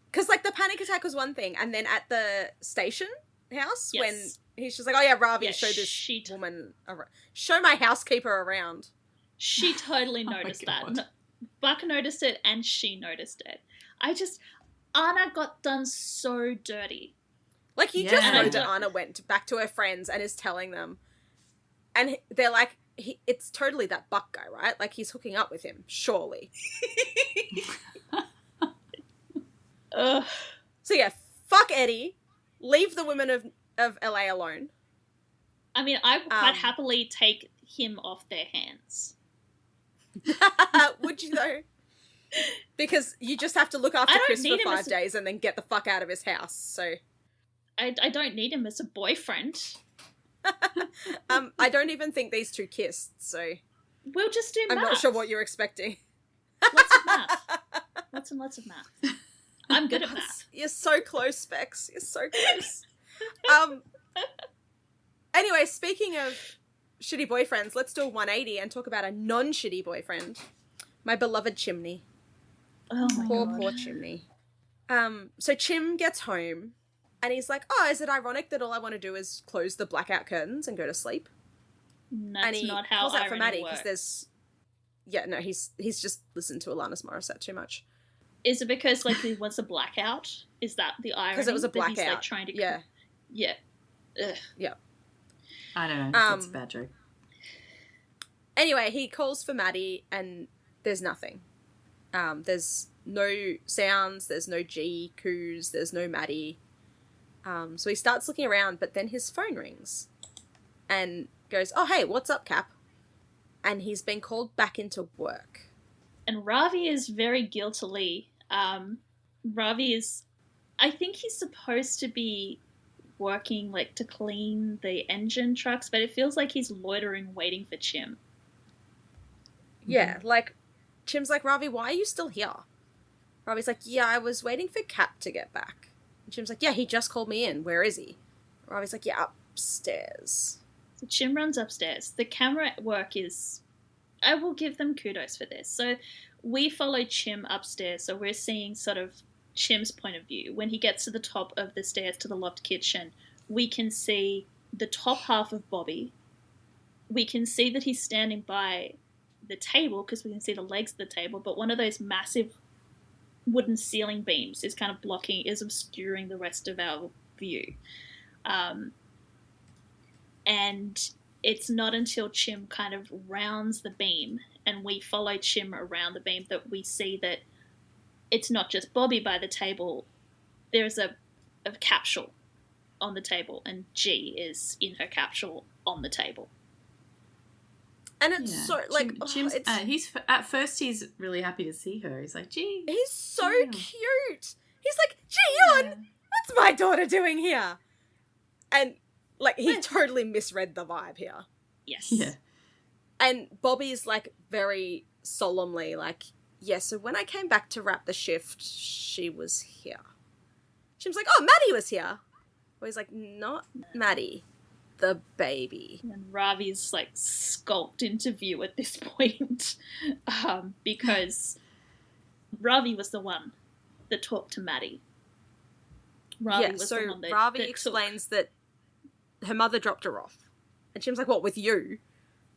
Because, like, the panic attack was one thing. And then at the station house, when he's just like, oh, yeah, Ravi, show this woman around. Show my housekeeper around. She totally noticed that. No, Buck noticed it and she noticed it. Anna got done so dirty. Like, you just know that Anna went back to her friends and is telling them. And they're like, it's totally that Buck guy, right? Like, he's hooking up with him, surely. So, yeah, fuck Eddie. Leave the women of LA alone. I mean, I would quite happily take him off their hands. Would you, though? Because you just have to look after Chris for 5 days and then get the fuck out of his house, so... I don't need him as a boyfriend. I don't even think these two kissed, so... We'll just do math. I'm not sure what you're expecting. Lots of math. Lots and lots of math. I'm good at math. You're so close, Specs. You're so close. Anyway, speaking of shitty boyfriends, let's do a 180 and talk about a non-shitty boyfriend. My beloved Chimney. Oh my God. Poor Chimney. So Chim gets home and he's like, oh, is it ironic that all I want to do is close the blackout curtains and go to sleep? That's not how calls out irony for Maddie works. because there's... Yeah, no, he's just listened to Alanis Morissette too much. Is it because, like, he wants a blackout? Is that the irony? Because it was a blackout. He's, like, trying to... Yeah. Yeah. Ugh. Yeah. I don't know. That's a bad joke. Anyway, he calls for Maddie and there's nothing. There's no sounds, there's no G, coos, there's no Maddie. So he starts looking around, but then his phone rings and goes, oh, hey, what's up, Cap? And he's been called back into work. And Ravi is very guiltily. Ravi is... I think he's supposed to be working, like, to clean the engine trucks, but it feels like he's loitering, waiting for Chim. Yeah, like, Chim's like, Ravi, why are you still here? Ravi's like, yeah, I was waiting for Cap to get back. And Chim's like, yeah, he just called me in. Where is he? Ravi's like, yeah, upstairs. So Chim runs upstairs. The camera work is... I will give them kudos for this. So we follow Chim upstairs, so we're seeing sort of Chim's point of view. When he gets to the top of the stairs to the loft kitchen, we can see the top half of Bobby. We can see that he's standing by the table because we can see the legs of the table, but one of those massive wooden ceiling beams is kind of obscuring the rest of our view. And it's not until Chim kind of rounds the beam and we follow Chim around the beam that we see that it's not just Bobby by the table. There's a capsule on the table and G is in her capsule on the table. And it's so, like, Jim's, at first he's really happy to see her. He's like, gee. He's so yeah. cute. He's like, Ji-yeon, what's my daughter doing here? And, like, he totally misread the vibe here. Yes. Yeah. And Bobby's, like, very solemnly, like, yeah, so when I came back to wrap the shift, she was here. Jim's like, oh, Maddie was here. Well, he's like, not Maddie, the baby. And Ravi's, like, skulked into view at this point, because Ravi was the one that talked to Maddie. Ravi was the one that Ravi explains that her mother dropped her off. And Jim's like, what, with you?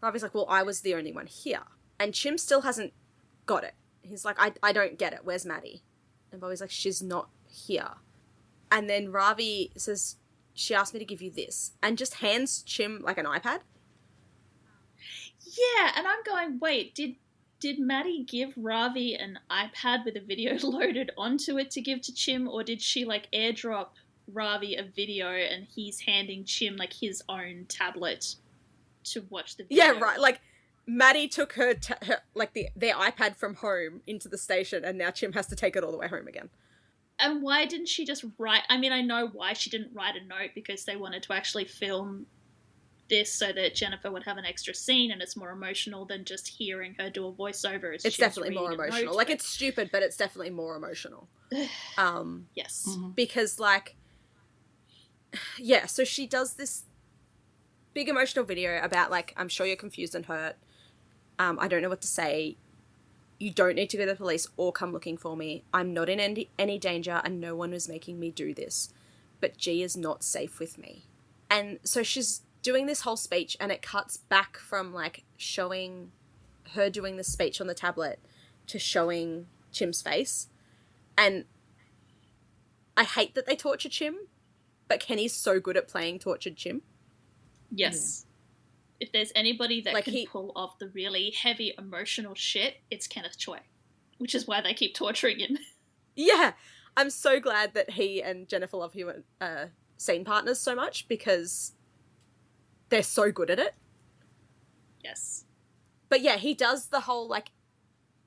Ravi's like, well, I was the only one here. And Chim still hasn't got it. He's like, I don't get it. Where's Maddie? And Bobby's like, she's not here. And then Ravi says, she asked me to give you this. And just hands Chim, like, an iPad. Yeah, and I'm going, wait, did Maddie give Ravi an iPad with a video loaded onto it to give to Chim? Or did she, like, airdrop Ravi a video and he's handing Chim, like, his own tablet to watch the video? Yeah, right. Like, Maddie took her their iPad from home into the station, and now Chim has to take it all the way home again. And why didn't she just write... I mean, I know why she didn't write a note, because they wanted to actually film this so that Jennifer would have an extra scene, and it's more emotional than just hearing her do a voiceover. It's definitely more emotional. Like, it's stupid, but it's definitely more emotional. Yes. Mm-hmm. Because, like... Yeah, so she does this big emotional video about, like, I'm sure you're confused and hurt. I don't know what to say. You don't need to go to the police or come looking for me. I'm not in any danger and no one is making me do this. But G is not safe with me. And so she's doing this whole speech and it cuts back from, like, showing her doing the speech on the tablet to showing Chim's face. And I hate that they torture Chim, but Kenny's so good at playing tortured Chim. Yes. Yeah. If there's anybody that can pull off the really heavy emotional shit, it's Kenneth Choi. Which is why they keep torturing him. Yeah. I'm so glad that he and Jennifer Love Hewitt are scene partners so much, because they're so good at it. Yes. But yeah, he does the whole, like,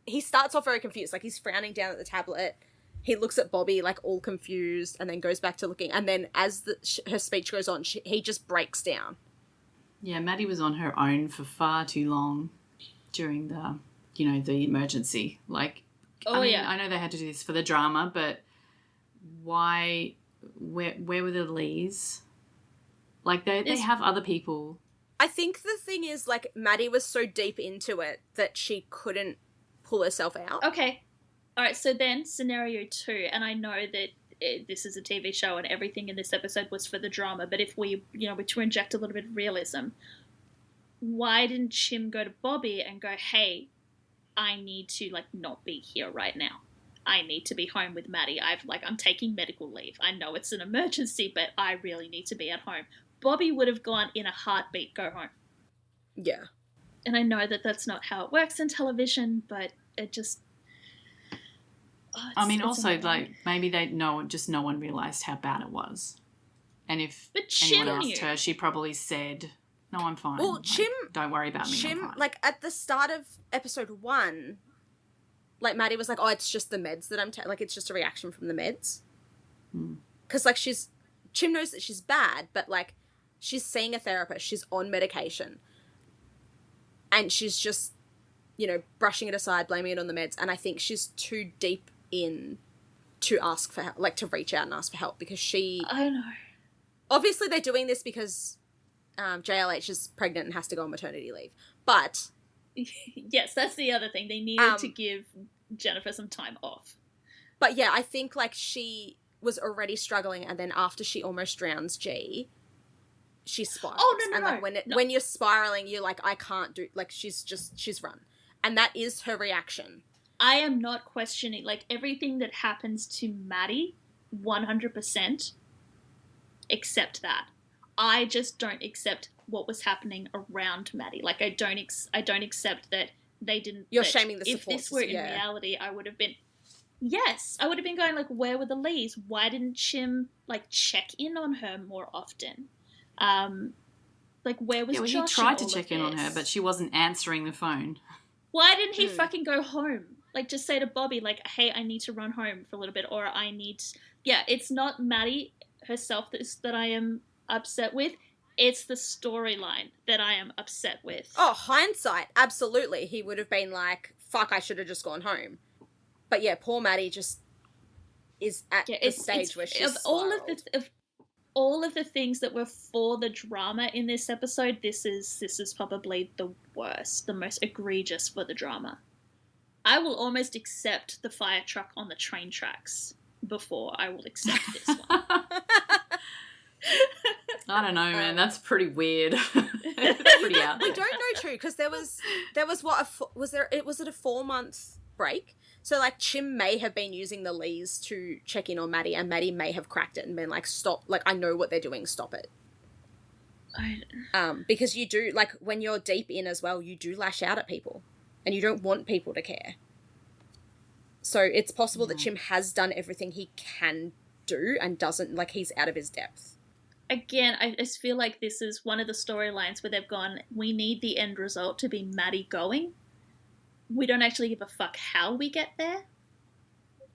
he starts off very confused. Like, he's frowning down at the tablet. He looks at Bobby, like, all confused, and then goes back to looking. And then as her speech goes on, he just breaks down. Yeah, Maddie was on her own for far too long during the emergency. Like, I know they had to do this for the drama, but why, where were the Lees? Like, they have other people. I think the thing is, like, Maddie was so deep into it that she couldn't pull herself out. Okay. All right, so then scenario 2, and I know that this is a TV show and everything in this episode was for the drama, but if we, were to inject a little bit of realism, why didn't Chim go to Bobby and go, hey, I need to, like, not be here right now. I need to be home with Maddie. I'm taking medical leave. I know it's an emergency, but I really need to be at home. Bobby would have gone in a heartbeat, go home. Yeah. And I know that that's not how it works in television, but it just... also, like, maybe no one realised how bad it was. And if anyone asked her, she probably said, no, I'm fine. Well, Chim... don't worry about me, Chim, I'm fine. like, at the start of episode 1, like, Maddie was like, oh, it's just the meds that I'm like, it's just a reaction from the meds. Because, like, Chim knows that she's bad, but, like, she's seeing a therapist, she's on medication. And she's just, brushing it aside, blaming it on the meds. And I think she's too deep in to ask for help, like, to reach out and ask for help, because I don't know. Obviously they're doing this because JLH is pregnant and has to go on maternity leave. But... yes, that's the other thing. They needed to give Jennifer some time off. But yeah, I think, like, she was already struggling, and then after she almost drowns G, she spirals. Oh, no. And, like, when you're spiraling, you're like, I can't do... Like, she's run. And that is her reaction. I am not questioning, like, everything that happens to Maddie, 100%, except that. I just don't accept what was happening around Maddie. Like, I don't accept that they didn't... You're shaming the support. If this were in reality, I would have been... Yes, I would have been going, like, where were the Lees? Why didn't Chim, like, check in on her more often? Like, where was Josh? He tried to check in on her, but she wasn't answering the phone. Why didn't he fucking go home? Like, just say to Bobby, like, hey, I need to run home for a little bit, or I need... Yeah, it's not Maddie herself that I am upset with. It's the storyline that I am upset with. Oh, hindsight, absolutely. He would have been like, fuck, I should have just gone home. But yeah, poor Maddie just is at the stage where she's all of the things that were for the drama in this episode, this is probably the worst, the most egregious for the drama. I will almost accept the fire truck on the train tracks before I will accept this one. I don't know, man. That's pretty weird. Pretty out there. We don't know too, because there was was it a 4-month break? So like Chim may have been using the Lees to check in on Maddie, and Maddie may have cracked it and been like, stop, like, I know what they're doing, stop it. Because you do, like, when you're deep in as well, you do lash out at people and you don't want people to care. So it's possible that Chim has done everything he can do and doesn't, like, he's out of his depth. Again, I just feel like this is one of the storylines where they've gone, we need the end result to be Maddie going. We don't actually give a fuck how we get there,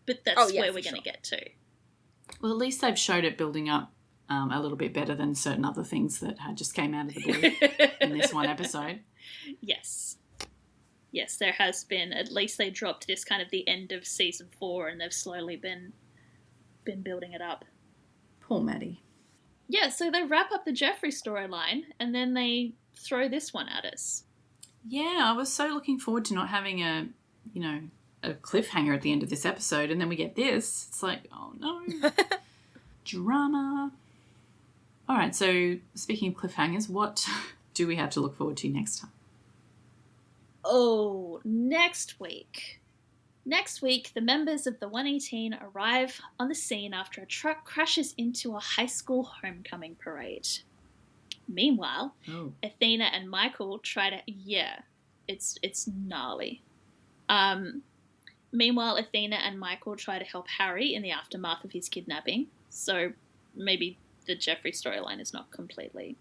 but that's where we're going to get to. Well, at least they've showed it building up a little bit better than certain other things that just came out of the blue in this one episode. Yes. Yes, there has been. At least they dropped this kind of the end of season 4, and they've slowly been building it up. Poor Maddie. Yeah, so they wrap up the Jeffrey storyline, and then they throw this one at us. Yeah, I was so looking forward to not having a cliffhanger at the end of this episode, and then we get this. It's like, oh no. Drama. All right, so speaking of cliffhangers, what do we have to look forward to next time? Oh, next week. Next week, the members of the 118 arrive on the scene after a truck crashes into a high school homecoming parade. Meanwhile, Athena and Michael try to... Yeah, it's gnarly. Meanwhile, Athena and Michael try to help Harry in the aftermath of his kidnapping. So maybe the Jeffrey storyline is not completely...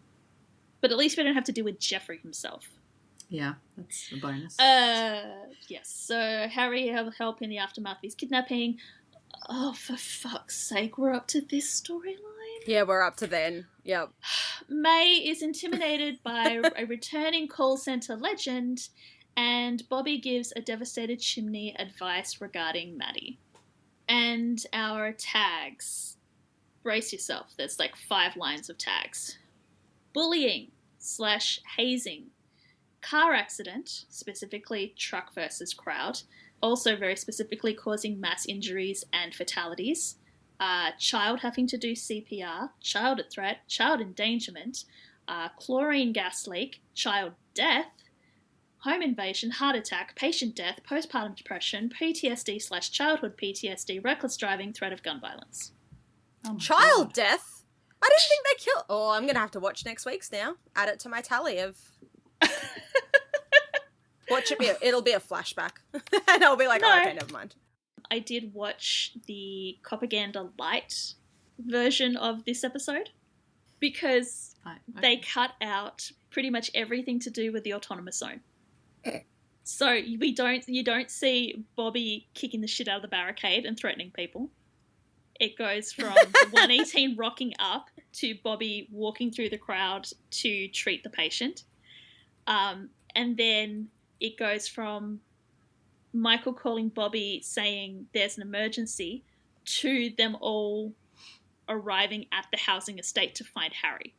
But at least we don't have to deal with Jeffrey himself. Yeah, that's a bonus. Yes, so Harry help in the aftermath of his kidnapping. Oh, for fuck's sake, we're up to this storyline? Yeah, we're up to then. Yep. May is intimidated by a returning call centre legend, and Bobby gives a devastated Chimney advice regarding Maddie. And our tags. Brace yourself, there's like 5 lines of tags. Bullying/hazing. Car accident, specifically truck versus crowd, also very specifically causing mass injuries and fatalities. Child having to do CPR, child at threat, child endangerment, chlorine gas leak, child death, home invasion, heart attack, patient death, postpartum depression, PTSD/childhood PTSD, reckless driving, threat of gun violence. Oh Child death? I didn't think they killed... Oh, I'm going to have to watch next week's now. Add it to my tally of... Watch it it'll be a flashback. And I'll be like, oh, okay, never mind. I did watch the Propaganda Light version of this episode because they cut out pretty much everything to do with the autonomous zone. So you don't see Bobby kicking the shit out of the barricade and threatening people. It goes from 118 rocking up to Bobby walking through the crowd to treat the patient. And then it goes from Michael calling Bobby saying there's an emergency to them all arriving at the housing estate to find Harry.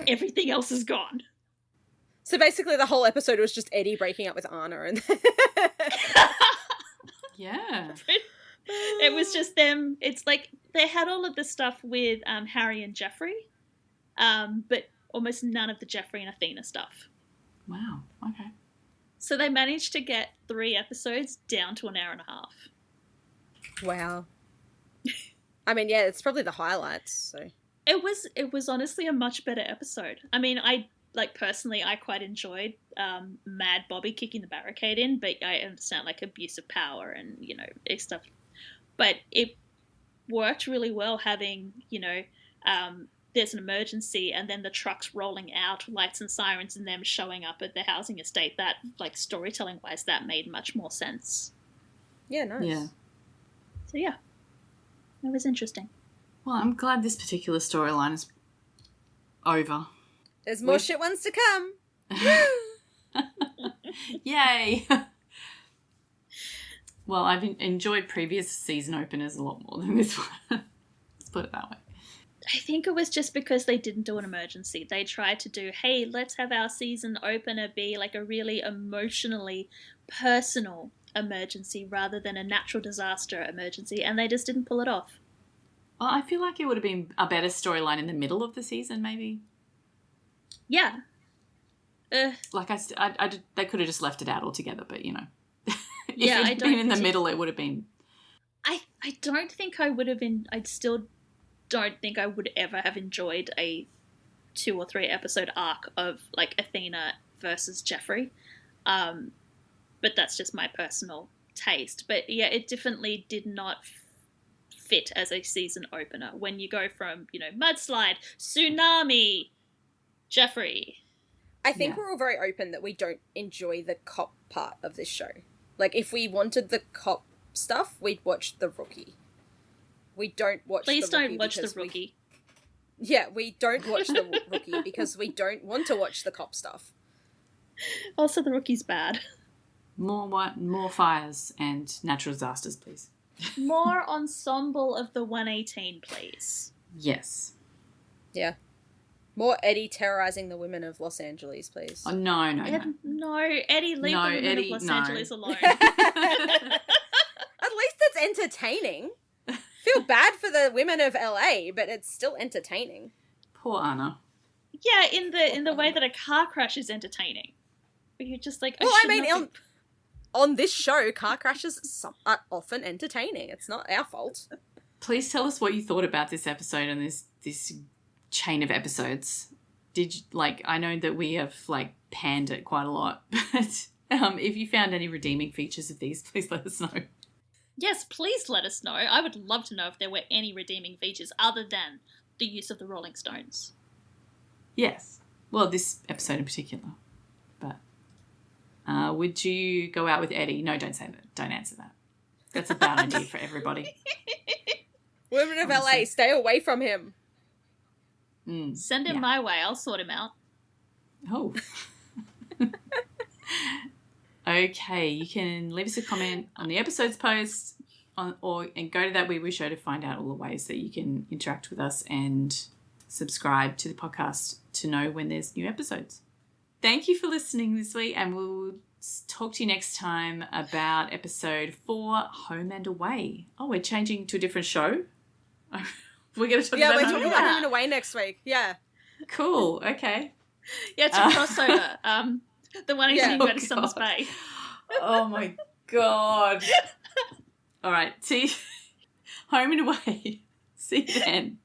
Everything else is gone. So basically the whole episode was just Eddie breaking up with Anna and Yeah. It was just them. It's like they had all of the stuff with Harry and Jeffrey, but almost none of the Jeffrey and Athena stuff. Wow. Okay. So they managed to get 3 episodes down to an hour and a half. Wow. I mean, yeah, it's probably the highlights. So it was honestly a much better episode. I mean, I quite enjoyed Mad Bobby kicking the barricade in, but I understand like abuse of power and stuff. But it worked really well having there's an emergency and then the truck's rolling out, lights and sirens, and them showing up at the housing estate. That, like, storytelling wise, that made much more sense. Yeah, nice. Yeah. So yeah, that was interesting. Well, I'm glad this particular storyline is over. There's more shit ones to come. Yay! Well, I've enjoyed previous season openers a lot more than this one. Let's put it that way. I think it was just because they didn't do an emergency. They tried to do, hey, let's have our season opener be like a really emotionally personal emergency rather than a natural disaster emergency, and they just didn't pull it off. Well, I feel like it would have been a better storyline in the middle of the season, maybe. Yeah. Like, they could have just left it out altogether, but, you know. If Yeah, it had been in the middle, it would have been... I don't think I would have been... I still don't think I would ever have enjoyed a 2 or 3 episode arc of, like, Athena versus Jeffrey. But that's just my personal taste. But, yeah, it definitely did not fit as a season opener. When you go from, you know, mudslide, tsunami, Jeffrey... I think we're all very open that we don't enjoy the cop part of this show. Like, if we wanted the cop stuff, we'd watch The Rookie. We don't watch Please The Rookie. don't watch The Rookie. We don't watch The Rookie because we don't want to watch the cop stuff. Also, The Rookie's bad. More fires and natural disasters, please. More ensemble of the 118, please. Yes. Yeah. More Eddie terrorizing the women of Los Angeles, please. Oh, no. No, Eddie, leave the women of Los Angeles alone. At least it's entertaining. Feel bad for the women of LA, but it's still entertaining. Poor Anna. Yeah, in the way that a car crash is entertaining. But you're just like, well, I mean, on this show, car crashes are often entertaining. It's not our fault. Please tell us what you thought about this episode and this chain of episodes. I know that we have, like, panned it quite a lot, but if you found any redeeming features of these, please let us know. Yes, please let us know. I would love to know if there were any redeeming features other than the use of the Rolling Stones. Yes. Well, this episode in particular. But would you go out with Eddie? No, don't say that. Don't answer that. That's a bad idea for everybody. Women of LA, stay away from him. Send him my way. I'll sort him out. Oh. Okay, you can leave us a comment on the episode's post and go to That Weewoo Show to find out all the ways that you can interact with us and subscribe to the podcast to know when there's new episodes. Thank you for listening this week, and we'll talk to you next time about episode 4, Home and Away. Oh, we're changing to a different show? We're going to talk about we're talking about Home and Away next week. Yeah. Cool. Okay. Yeah, it's a crossover. The one who's going to Summer's Bay. Oh my God. All right. See, Home and Away. See you then.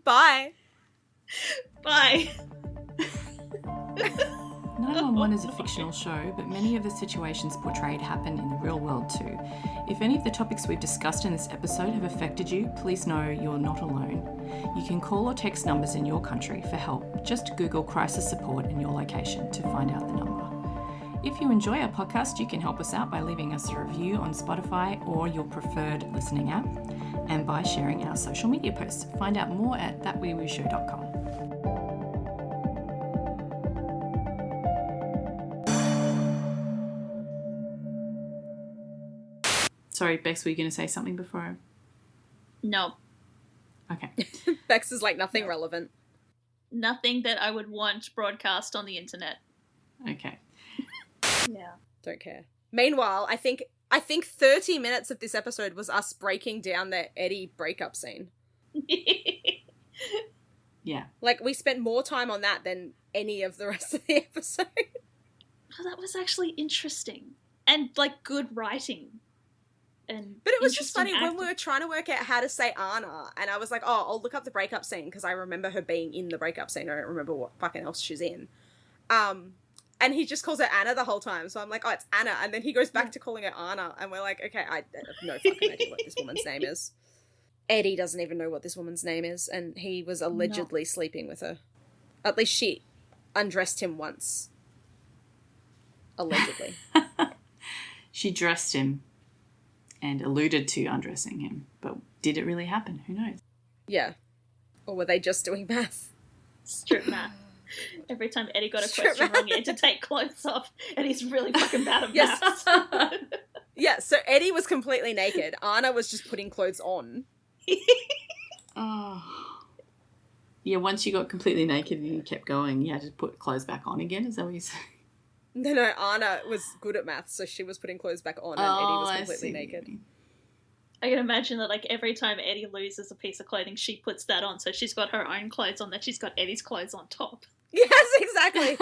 Bye. Bye. 911 is a fictional show, but many of the situations portrayed happen in the real world too. If any of the topics we've discussed in this episode have affected you, please know you're not alone. You can call or text numbers in your country for help. Just Google crisis support in your location to find out the number. If you enjoy our podcast, you can help us out by leaving us a review on Spotify or your preferred listening app, and by sharing our social media posts. Find out more at thatweewooshow.com. Sorry, Bex, were you going to say something before? No. Okay. Bex is like nothing relevant. Nothing that I would want broadcast on the internet. Okay. Yeah. Don't care. Meanwhile, I think 30 minutes of this episode was us breaking down the Eddie breakup scene. Yeah. Like, we spent more time on that than any of the rest of the episode. Oh, that was actually interesting. And, like, good writing. But it was just funny acting. when we were trying to work out how to say Anna, and I was like, oh, I'll look up the breakup scene because I remember her being in the breakup scene. I don't remember what fucking else she's in. And he just calls her Anna the whole time. So I'm like, oh, it's Anna. And then he goes back to calling her Anna. And we're like, okay, I have no fucking idea what this woman's name is. Eddie doesn't even know what this woman's name is, and he was allegedly sleeping with her. At least she undressed him once. Allegedly. She dressed him and alluded to undressing him, but did it really happen? Who knows? Yeah. Or were they just doing math? Strip math. Every time Eddie got a question wrong, he had to take clothes off, and he's really fucking bad at maths. Yeah, so Eddie was completely naked. Anna was just putting clothes on. Oh. Yeah, once you got completely naked and you kept going, you had to put clothes back on again, is that what you said? No, Anna was good at maths, so she was putting clothes back on and Eddie was completely naked. I can imagine that, like, every time Eddie loses a piece of clothing, she puts that on, so she's got her own clothes on, then she's got Eddie's clothes on top. Yes, exactly.